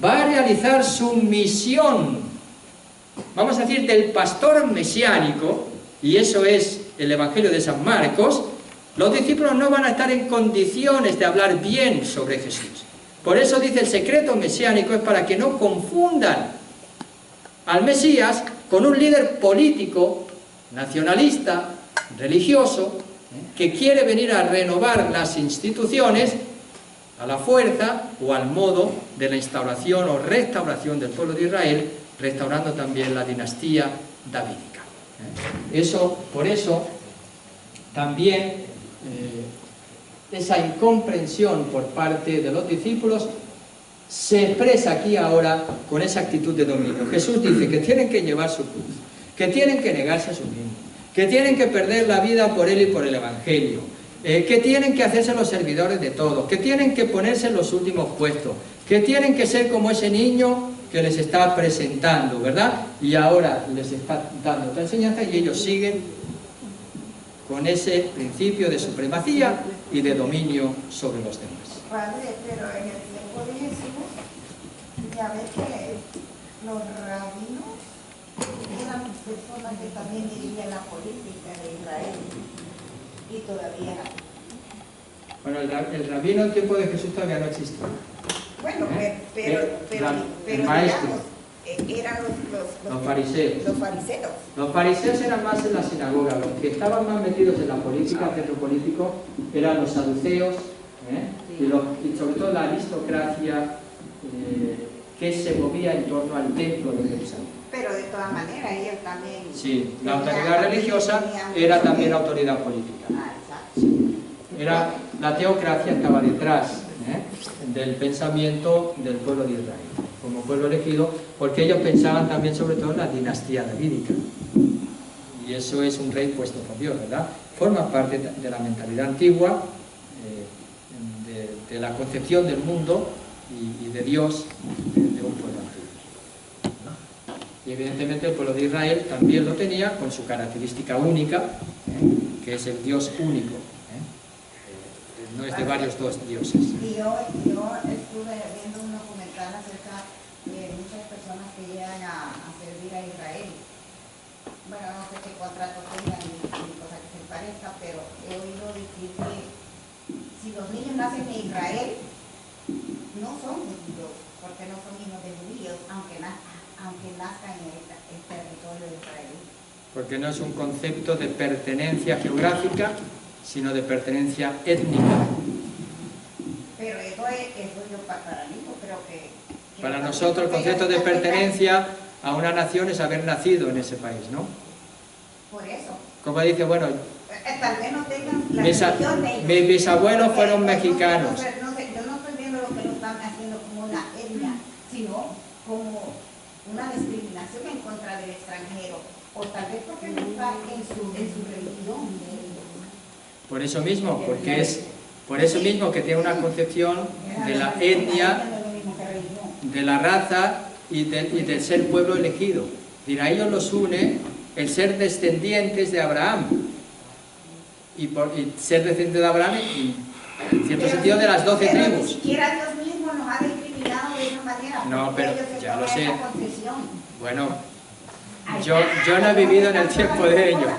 va a realizar su misión, vamos a decir, del pastor mesiánico, y eso es el Evangelio de San Marcos, los discípulos no van a estar en condiciones de hablar bien sobre Jesús. Por eso dice el secreto mesiánico, es para que no confundan al Mesías con un líder político, nacionalista, religioso, que quiere venir a renovar las instituciones a la fuerza o al modo de la instauración o restauración del pueblo de Israel, restaurando también la dinastía davídica. Por eso, también esa incomprensión por parte de los discípulos se expresa aquí ahora con esa actitud de dominio. Jesús dice que tienen que llevar su cruz, que tienen que negarse a sí mismos, que tienen que perder la vida por Él y por el Evangelio, que tienen que hacerse los servidores de todos, que tienen que ponerse en los últimos puestos, que tienen que ser como ese niño que les está presentando, ¿verdad? Y ahora les está dando otra enseñanza y ellos siguen con ese principio de supremacía y de dominio sobre los demás. Padre, pero en el tiempo de Jesús, ya ves que los rabinos eran personas que también dirigían la política de Israel y todavía. Bueno, el rabino en tiempo de Jesús todavía no existía. Bueno, El maestro. Digamos, eran Los fariseos. Los fariseos. Los fariseos eran más en la sinagoga, los que estaban más metidos en la política, el centro político, eran los saduceos, y sobre todo la aristocracia que se movía en torno al templo de Jerusalén. Pero de todas maneras ellos también... Sí, la autoridad religiosa era también la autoridad política. Era, la teocracia estaba detrás del pensamiento del pueblo de Israel, como pueblo elegido, porque ellos pensaban también sobre todo en la dinastía davídica. Y eso es un rey puesto por Dios, ¿verdad? Forma parte de la mentalidad antigua, de la concepción del mundo y de Dios de un pueblo antiguo. Y evidentemente el pueblo de Israel también lo tenía con su característica única, que es el Dios único. No es de varios dos dioses. Y yo estuve viendo un documental acerca de muchas personas que llegan a servir a Israel. Bueno, no sé qué contrato tengan ni cosa que se parezca, pero he oído decir que si los niños nacen en Israel, no son judíos, porque no son hijos de judíos, aunque nazcan en el territorio de Israel. Porque no es un concepto de pertenencia geográfica, sino de pertenencia étnica. Pero eso yo para mí, yo creo que para nosotros el concepto de pertenencia a una nación es haber nacido en ese país, ¿no? Por eso. Como dice, bueno, tal vez no tengan la religión de ellos. mis bisabuelos fueron mexicanos. Yo no estoy viendo lo que lo están haciendo como una etnia, sino como una discriminación en contra del extranjero, o tal vez porque no está en su religión. Por eso mismo, porque es por eso mismo que tiene una concepción de la etnia, de la raza y del ser pueblo elegido. Y a ellos los une el ser descendientes de Abraham. Y ser descendiente de Abraham y en cierto sentido de las 12 tribus. Ni siquiera Dios mismo nos ha discriminado de esa manera. No, pero ya lo sé. Concesión. Bueno, yo no he vivido en el tiempo de ellos.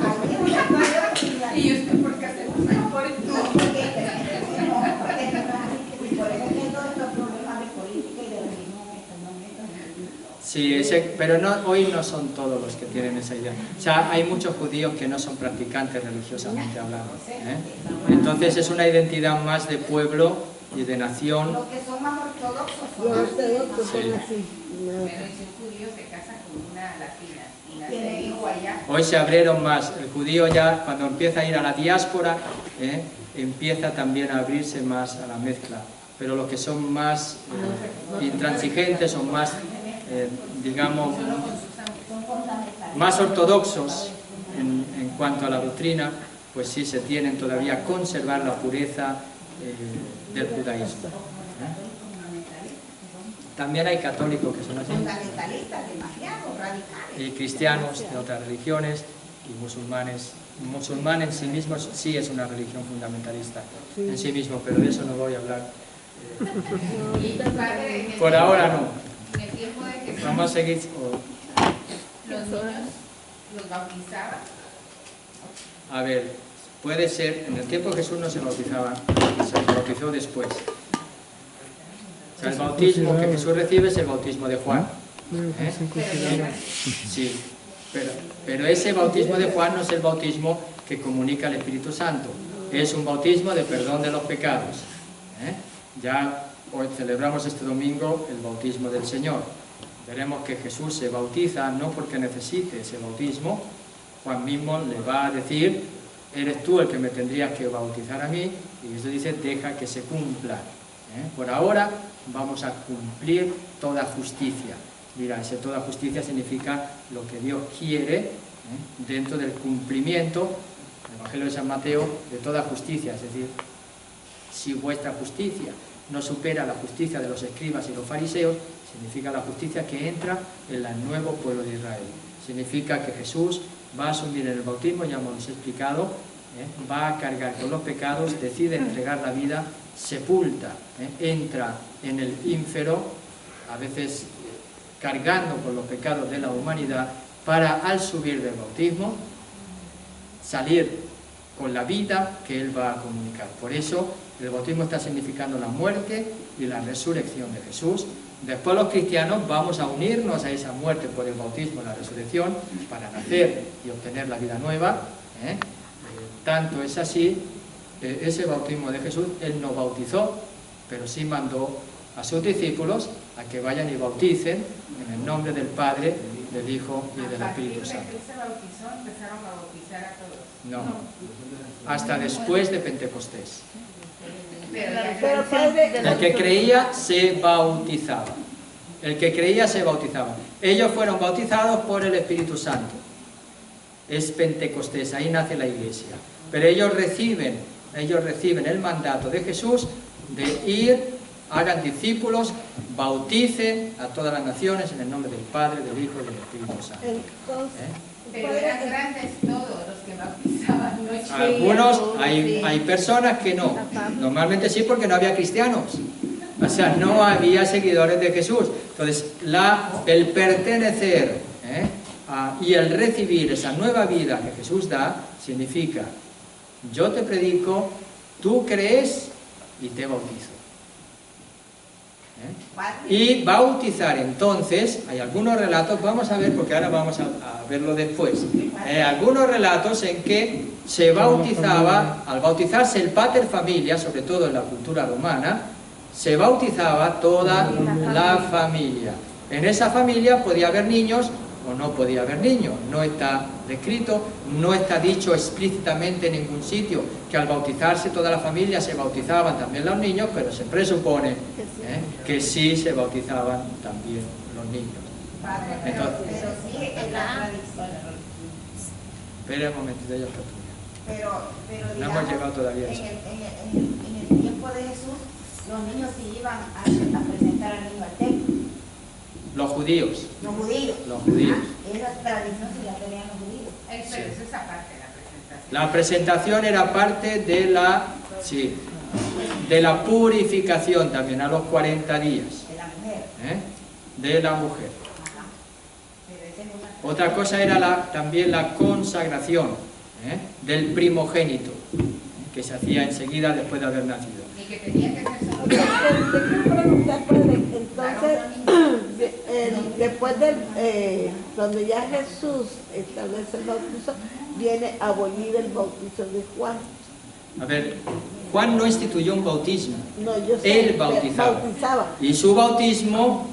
¿Y usted por qué hace por esto? Sí, pero hoy no son todos los que tienen esa idea. O sea, hay muchos judíos que no son practicantes religiosamente hablando. Entonces es una identidad más de pueblo y de nación. Los que son más ortodoxos son Los ortodoxos son así. Pero si un judío se casa con una latina y nace hijo allá. Hoy se abrieron más. El judío ya, cuando empieza a ir a la diáspora, empieza también a abrirse más a la mezcla. Pero los que son más intransigentes, son más, digamos, más ortodoxos en cuanto a la doctrina, pues sí se tienen todavía a conservar la pureza del judaísmo. También hay católicos que son así. Fundamentalistas, demasiado radicales. Y cristianos de otras religiones y musulmanes. Musulmán en sí mismo sí es una religión fundamentalista en sí mismo, pero de eso no voy a hablar. Por ahora no. En el tiempo de Jesús, Vamos a seguir. los niños los bautizaban. A ver, puede ser, en el tiempo de Jesús no se bautizaba, se bautizó después. O sea, el bautismo que Jesús recibe es el bautismo de Juan. Sí, pero ese bautismo de Juan no es el bautismo que comunica el Espíritu Santo. Es un bautismo de perdón de los pecados. Ya hoy celebramos este domingo el bautismo del Señor. Veremos que Jesús se bautiza no porque necesite ese bautismo. Juan mismo le va a decir, eres tú el que me tendrías que bautizar a mí, y eso dice, deja que se cumpla. Por ahora vamos a cumplir toda justicia. Mira, ese toda justicia significa lo que Dios quiere dentro del cumplimiento, el Evangelio de San Mateo, de toda justicia. Es decir, si vuestra justicia no supera la justicia de los escribas y los fariseos, significa la justicia que entra en el nuevo pueblo de Israel. Significa que Jesús va a asumir en el bautismo, ya hemos explicado, va a cargar con los pecados, decide entregar la vida, sepulta, entra en el ínfero, a veces cargando con los pecados de la humanidad, para al subir del bautismo salir con la vida que Él va a comunicar. Por eso el bautismo está significando la muerte y la resurrección de Jesús. Después los cristianos vamos a unirnos a esa muerte por el bautismo y la resurrección para nacer y obtener la vida nueva. Tanto es así, ese bautismo de Jesús, Él no bautizó, pero sí mandó a sus discípulos a que vayan y bauticen en el nombre del Padre, del Hijo y del Espíritu Santo. ¿A partir de que se bautizó empezaron a bautizar a todos? No, hasta después de Pentecostés. Pero padre, El que creía se bautizaba. El que creía se bautizaba. Ellos fueron bautizados por el Espíritu Santo. Es Pentecostés, ahí nace la iglesia. Pero ellos reciben el mandato de Jesús de ir, hagan discípulos, bauticen a todas las naciones en el nombre del Padre, del Hijo y del Espíritu Santo. entonces, Pero eran grandes todos los que bautizaban, ¿no? Algunos, sí. hay personas que no. Normalmente sí, porque no había cristianos. O sea, no había seguidores de Jesús. Entonces, el pertenecer y el recibir esa nueva vida que Jesús da, significa: yo te predico, tú crees y te bautizo. Y bautizar, entonces, hay algunos relatos, vamos a ver, porque ahora vamos a verlo después, algunos relatos en que se bautizaba, al bautizarse el pater familia, sobre todo en la cultura romana, se bautizaba toda la familia. En esa familia podía haber niños o no podía haber niños, no está descrito, no está dicho explícitamente en ningún sitio que al bautizarse toda la familia se bautizaban también los niños, pero se presupone que sí se bautizaban también los niños. Padre, Entonces, pero sí es la tradición. Espera un momentito, ya está tú. Pero No digamos, hemos llegado todavía a eso. en el tiempo de Jesús, los niños se iban a presentar al niño al templo. Los judíos. Los judíos. Los judíos. Esa tradición se la tenían los judíos. Sí. Eso es aparte de la presentación. La presentación era parte de la purificación también, a los 40 días. De la mujer. De la mujer. Ajá. Pero esa es una... Otra cosa era también la consagración del primogénito, que se hacía enseguida después de haber nacido. Y que tenía que ser solo... te quiero preguntar, padre, entonces, después de cuando ya Jesús establece el bautizo, viene a abolir el bautizo de Juan. A ver, Juan no instituyó un bautismo, No, yo sé, él bautizaba. Y su bautismo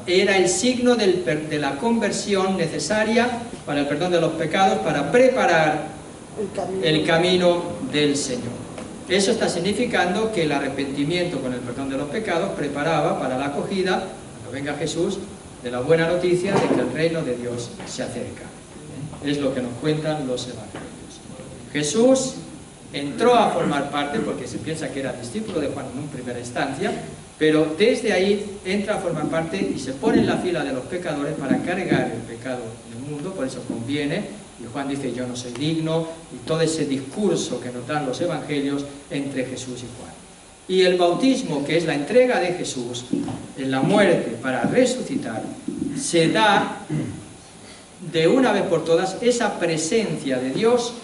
era el signo de la conversión necesaria para el perdón de los pecados, para preparar el camino del Señor. Eso está significando que el arrepentimiento con el perdón de los pecados preparaba para la acogida, cuando venga Jesús, de la buena noticia de que el reino de Dios se acerca. Es lo que nos cuentan los evangelios. Jesús entró a formar parte, porque se piensa que era discípulo de Juan en una primera instancia, pero desde ahí entra a formar parte y se pone en la fila de los pecadores para cargar el pecado del mundo. Por eso conviene. Y Juan dice: yo no soy digno, y todo ese discurso que nos dan los evangelios entre Jesús y Juan. Y el bautismo, que es la entrega de Jesús en la muerte para resucitar, se da de una vez por todas esa presencia de Dios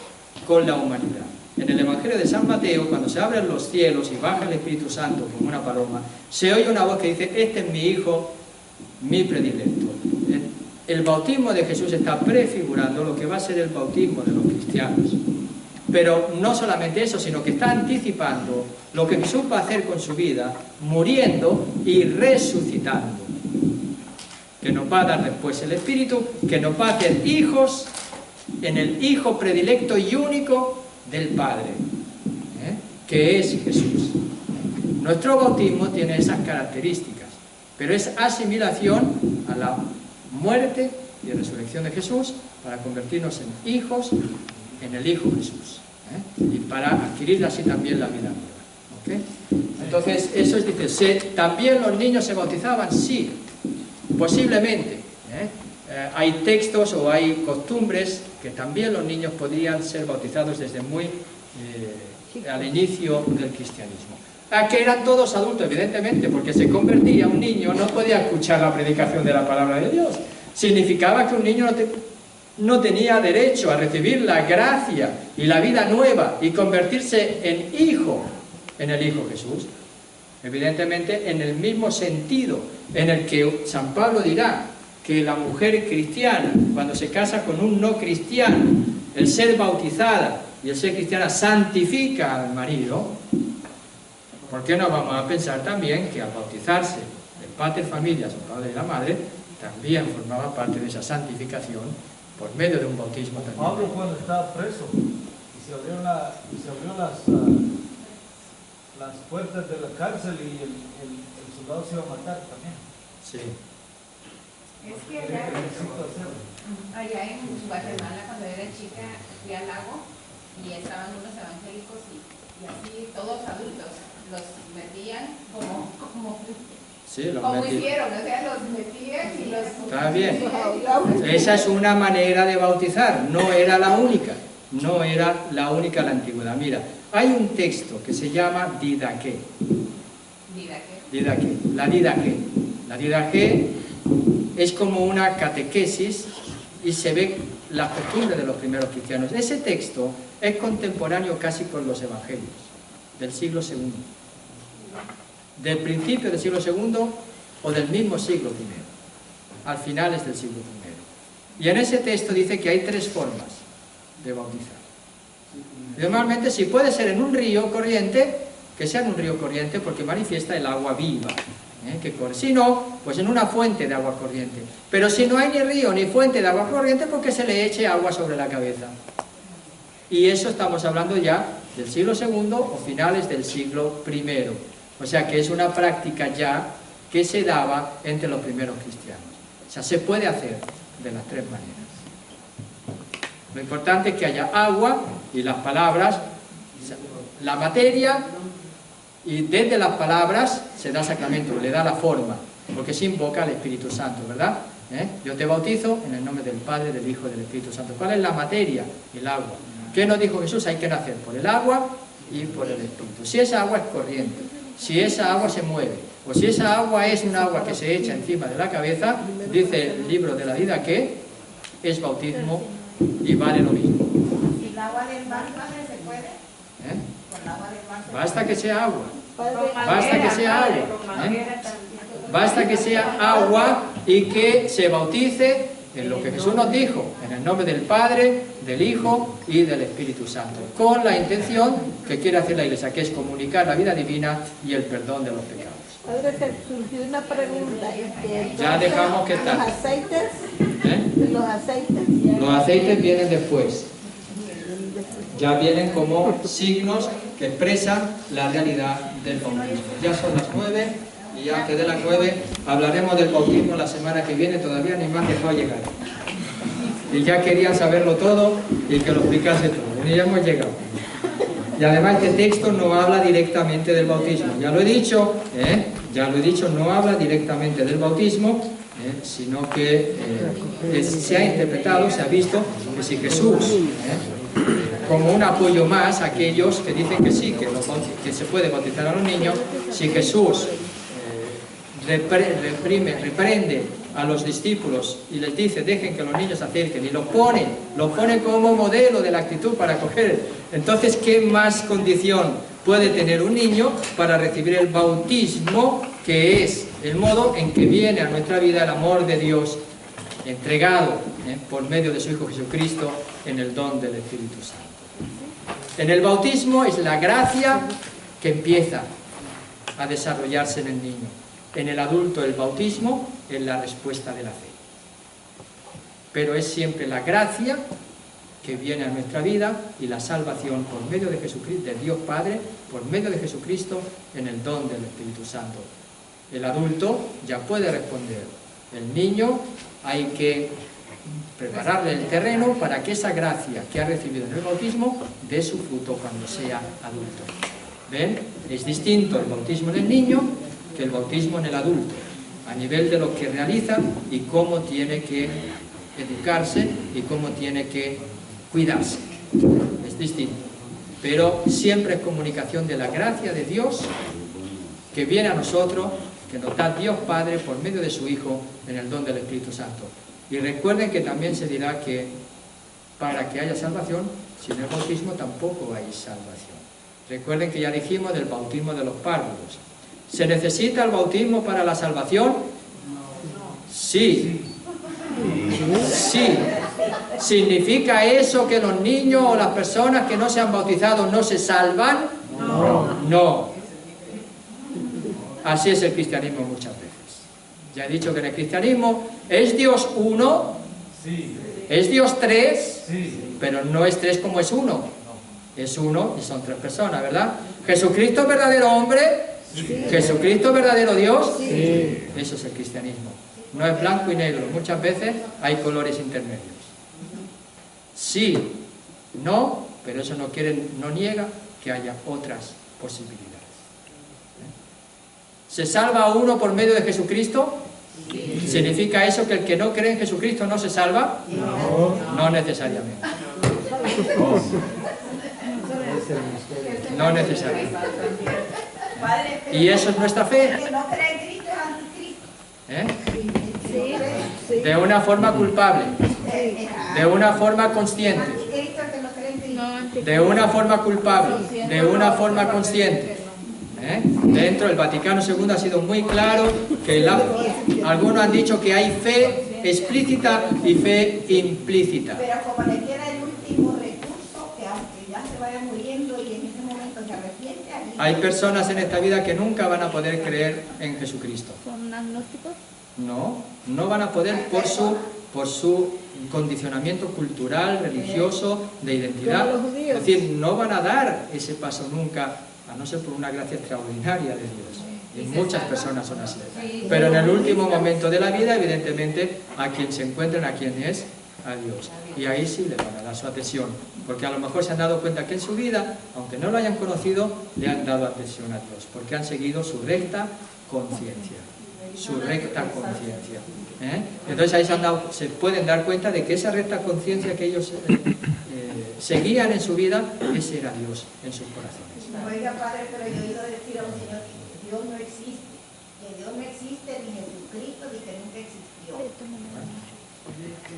con la humanidad. En el Evangelio de San Mateo, cuando se abren los cielos y baja el Espíritu Santo como una paloma, se oye una voz que dice: este es mi Hijo, mi predilecto. El bautismo de Jesús está prefigurando lo que va a ser el bautismo de los cristianos. Pero no solamente eso, sino que está anticipando lo que Jesús va a hacer con su vida, muriendo y resucitando. Que nos va a dar después el Espíritu, que nos va a hacer hijos en el Hijo predilecto y único del Padre, que es Jesús. Nuestro bautismo tiene esas características, pero es asimilación a la muerte y resurrección de Jesús para convertirnos en hijos en el Hijo Jesús, y para adquirir así también la vida nueva. ¿Okay? Entonces, eso es, dice, ¿también los niños se bautizaban? Sí, posiblemente. Hay textos o hay costumbres que también los niños podían ser bautizados desde muy al inicio del cristianismo. Que eran todos adultos, evidentemente, porque se convertía un niño, no podía escuchar la predicación de la palabra de Dios. Significaba que un niño no tenía derecho a recibir la gracia y la vida nueva y convertirse en hijo, en el Hijo Jesús. Evidentemente, en el mismo sentido en el que San Pablo dirá que la mujer cristiana, cuando se casa con un no cristiano, el ser bautizada y el ser cristiana santifica al marido, ¿por qué no vamos a pensar también que al bautizarse el pater familias, el padre y la madre, también formaba parte de esa santificación por medio de un bautismo también? Pablo, cuando estaba preso y se abrió las puertas de la cárcel y el soldado se iba a matar también. Sí. Es que allá en Guatemala, cuando era chica, fui al lago y estaban unos evangélicos y así, todos adultos, los metían como hicieron, o sea, los metían y los... Está bien. Esa es una manera de bautizar, no era la única. No era la única en la antigüedad. Mira, hay un texto que se llama Didaqué. ¿Didaqué? La Didaqué. La Didaqué es como una catequesis y se ve la costumbre de los primeros cristianos. Ese texto es contemporáneo casi con los evangelios del siglo II. Del principio del siglo II o del mismo siglo I. Al finales del siglo I. Y en ese texto dice que hay 3 formas de bautizar. Normalmente, si puede ser en un río corriente, que sea en un río corriente porque manifiesta el agua viva que corre. Si no, pues en una fuente de agua corriente. Pero si no hay ni río ni fuente de agua corriente, pues que se le eche agua sobre la cabeza. Y eso estamos hablando ya del siglo II o finales del siglo I. O sea que es una práctica ya que se daba entre los primeros cristianos. O sea, se puede hacer de las 3 maneras. Lo importante es que haya agua y las palabras, la materia, y desde las palabras se da sacramento, le da la forma, porque se invoca al Espíritu Santo, ¿verdad? Yo te bautizo en el nombre del Padre, del Hijo y del Espíritu Santo. ¿Cuál es la materia? El agua. ¿Qué nos dijo Jesús? Hay que nacer por el agua y por el Espíritu. Si esa agua es corriente, si esa agua se mueve, o si esa agua es un agua que se echa encima de la cabeza, dice el libro de la vida que es bautismo y vale lo mismo. ¿Y el agua del mar se puede? ¿Con el agua del mar se puede? Basta que sea agua. Basta que sea agua. Basta que sea agua y que se bautice en lo que Jesús nos dijo, en el nombre del Padre, del Hijo y del Espíritu Santo, con la intención que quiere hacer la Iglesia, que es comunicar la vida divina y el perdón de los pecados. Padre, se surgió una pregunta. Ya dejamos que tal. ¿Los aceites? ¿Los aceites? Los aceites vienen después. Ya vienen como signos que expresan la realidad del bautismo. Ya son las 9 y antes de las 9 hablaremos del bautismo la semana que viene. Todavía ni más dejó llegar. Y ya querían saberlo todo y que lo explicase todo. Y ya hemos llegado. Y además este texto no habla directamente del bautismo. Ya lo he dicho, no habla directamente del bautismo, sino que se ha interpretado, se ha visto que si Jesús, como un apoyo más a aquellos que dicen que sí, que se puede bautizar a los niños, si Jesús reprende a los discípulos y les dice dejen que los niños se acerquen y los pone como modelo de la actitud para acoger, entonces ¿qué más condición puede tener un niño para recibir el bautismo, que es el modo en que viene a nuestra vida el amor de Dios entregado por medio de su Hijo Jesucristo en el don del Espíritu Santo? En el bautismo es la gracia que empieza a desarrollarse en el niño. En el adulto el bautismo es la respuesta de la fe. Pero es siempre la gracia que viene a nuestra vida y la salvación por medio de Jesucristo, de Dios Padre, por medio de Jesucristo en el don del Espíritu Santo. El adulto ya puede responder. El niño hay que prepararle el terreno para que esa gracia que ha recibido en el bautismo dé su fruto cuando sea adulto. ¿Ven? Es distinto el bautismo en el niño que el bautismo en el adulto, a nivel de lo que realiza y cómo tiene que educarse y cómo tiene que cuidarse. Es distinto. pero siempre es comunicación de la gracia de Dios que viene a nosotros, que nos da Dios Padre por medio de su Hijo en el don del Espíritu Santo. Y recuerden que también se dirá que para que haya salvación, sin el bautismo tampoco hay salvación. Recuerden que ya dijimos del bautismo de los párvulos. ¿Se necesita el bautismo para la salvación? Sí. Sí. ¿Significa eso que los niños o las personas que no se han bautizado no se salvan? No. Así es el cristianismo muchas veces. Ya he dicho que en el cristianismo es Dios uno, es Dios tres, pero no es tres como es uno. Es uno y son tres personas, ¿verdad? ¿Jesucristo es verdadero hombre? ¿Jesucristo es verdadero Dios? Eso es el cristianismo. No es blanco y negro, muchas veces hay colores intermedios. Sí, no, pero eso no niega que haya otras posibilidades. ¿Se salva a uno por medio de Jesucristo? ¿Significa eso que el que no cree en Jesucristo no se salva? No necesariamente. No necesariamente. ¿Y eso es nuestra fe? El que no cree en Cristo es anticristo. De una forma culpable, de una forma consciente, de una forma culpable, de una forma consciente. Dentro del Vaticano II ha sido muy claro que algunos han dicho que hay fe explícita y fe implícita. Pero como le queda el último recurso, que aunque ya se vaya muriendo y en ese momento se arrepiente, hay personas en esta vida que nunca van a poder creer en Jesucristo. ¿Son agnósticos? No van a poder por su condicionamiento cultural, religioso, de identidad. Es decir, no van a dar ese paso nunca, a no ser por una gracia extraordinaria de Dios. Y muchas personas son así. Pero en el último momento de la vida, evidentemente, a quien se encuentren, a quien es, a Dios. Y ahí sí le van a dar su adhesión. Porque a lo mejor se han dado cuenta que en su vida, aunque no lo hayan conocido, le han dado adhesión a Dios. Porque han seguido su recta conciencia. Su recta conciencia. Entonces ahí se pueden dar cuenta de que esa recta conciencia que ellos seguían en su vida, ese era Dios en sus corazones. Oiga, padre, pero yo he oído decir a un señor que Dios no existe, ni Jesucristo, ni que nunca existió.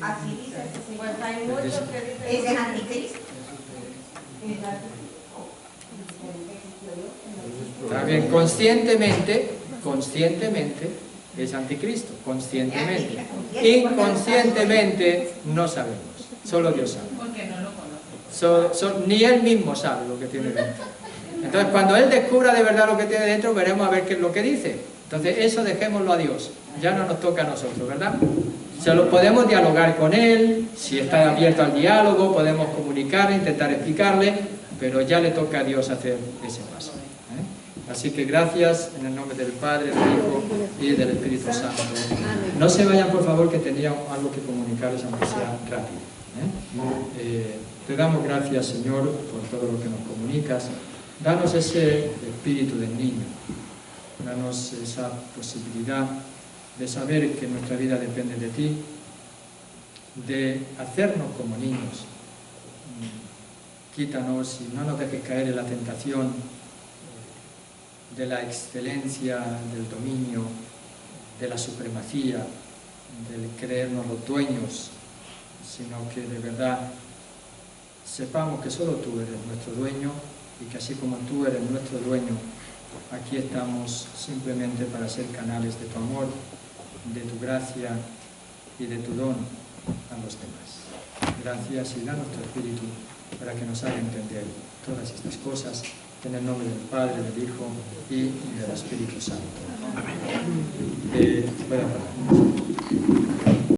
Así dice ese señor. Pues hay muchos que dicen Ese es anticristo. Está bien, conscientemente es anticristo, conscientemente. Inconscientemente no sabemos, solo Dios sabe. porque no lo conoce. Ni él mismo sabe lo que tiene dentro. Entonces cuando él descubra de verdad lo que tiene dentro, veremos a ver qué es lo que dice. Entonces eso dejémoslo a Dios, ya no nos toca a nosotros, ¿verdad? Podemos dialogar con él, si está abierto al diálogo, podemos comunicar, intentar explicarle, pero ya le toca a Dios hacer ese paso. Así que gracias en el nombre del Padre, del Hijo y del Espíritu Santo. No se vayan, por favor, que tenía algo que comunicarles, aunque sea rápido. Te damos gracias, Señor, por todo lo que nos comunicas. Danos ese espíritu del niño. Danos esa posibilidad de saber que nuestra vida depende de ti, de hacernos como niños. Quítanos y no nos dejes caer en la tentación de la excelencia, del dominio, de la supremacía, del creernos los dueños, sino que de verdad sepamos que solo tú eres nuestro dueño y que así como tú eres nuestro dueño, aquí estamos simplemente para ser canales de tu amor, de tu gracia y de tu don a los demás. Gracias y danos tu Espíritu para que nos haga entender todas estas cosas en el nombre del Padre, del Hijo y del Espíritu Santo. Amén.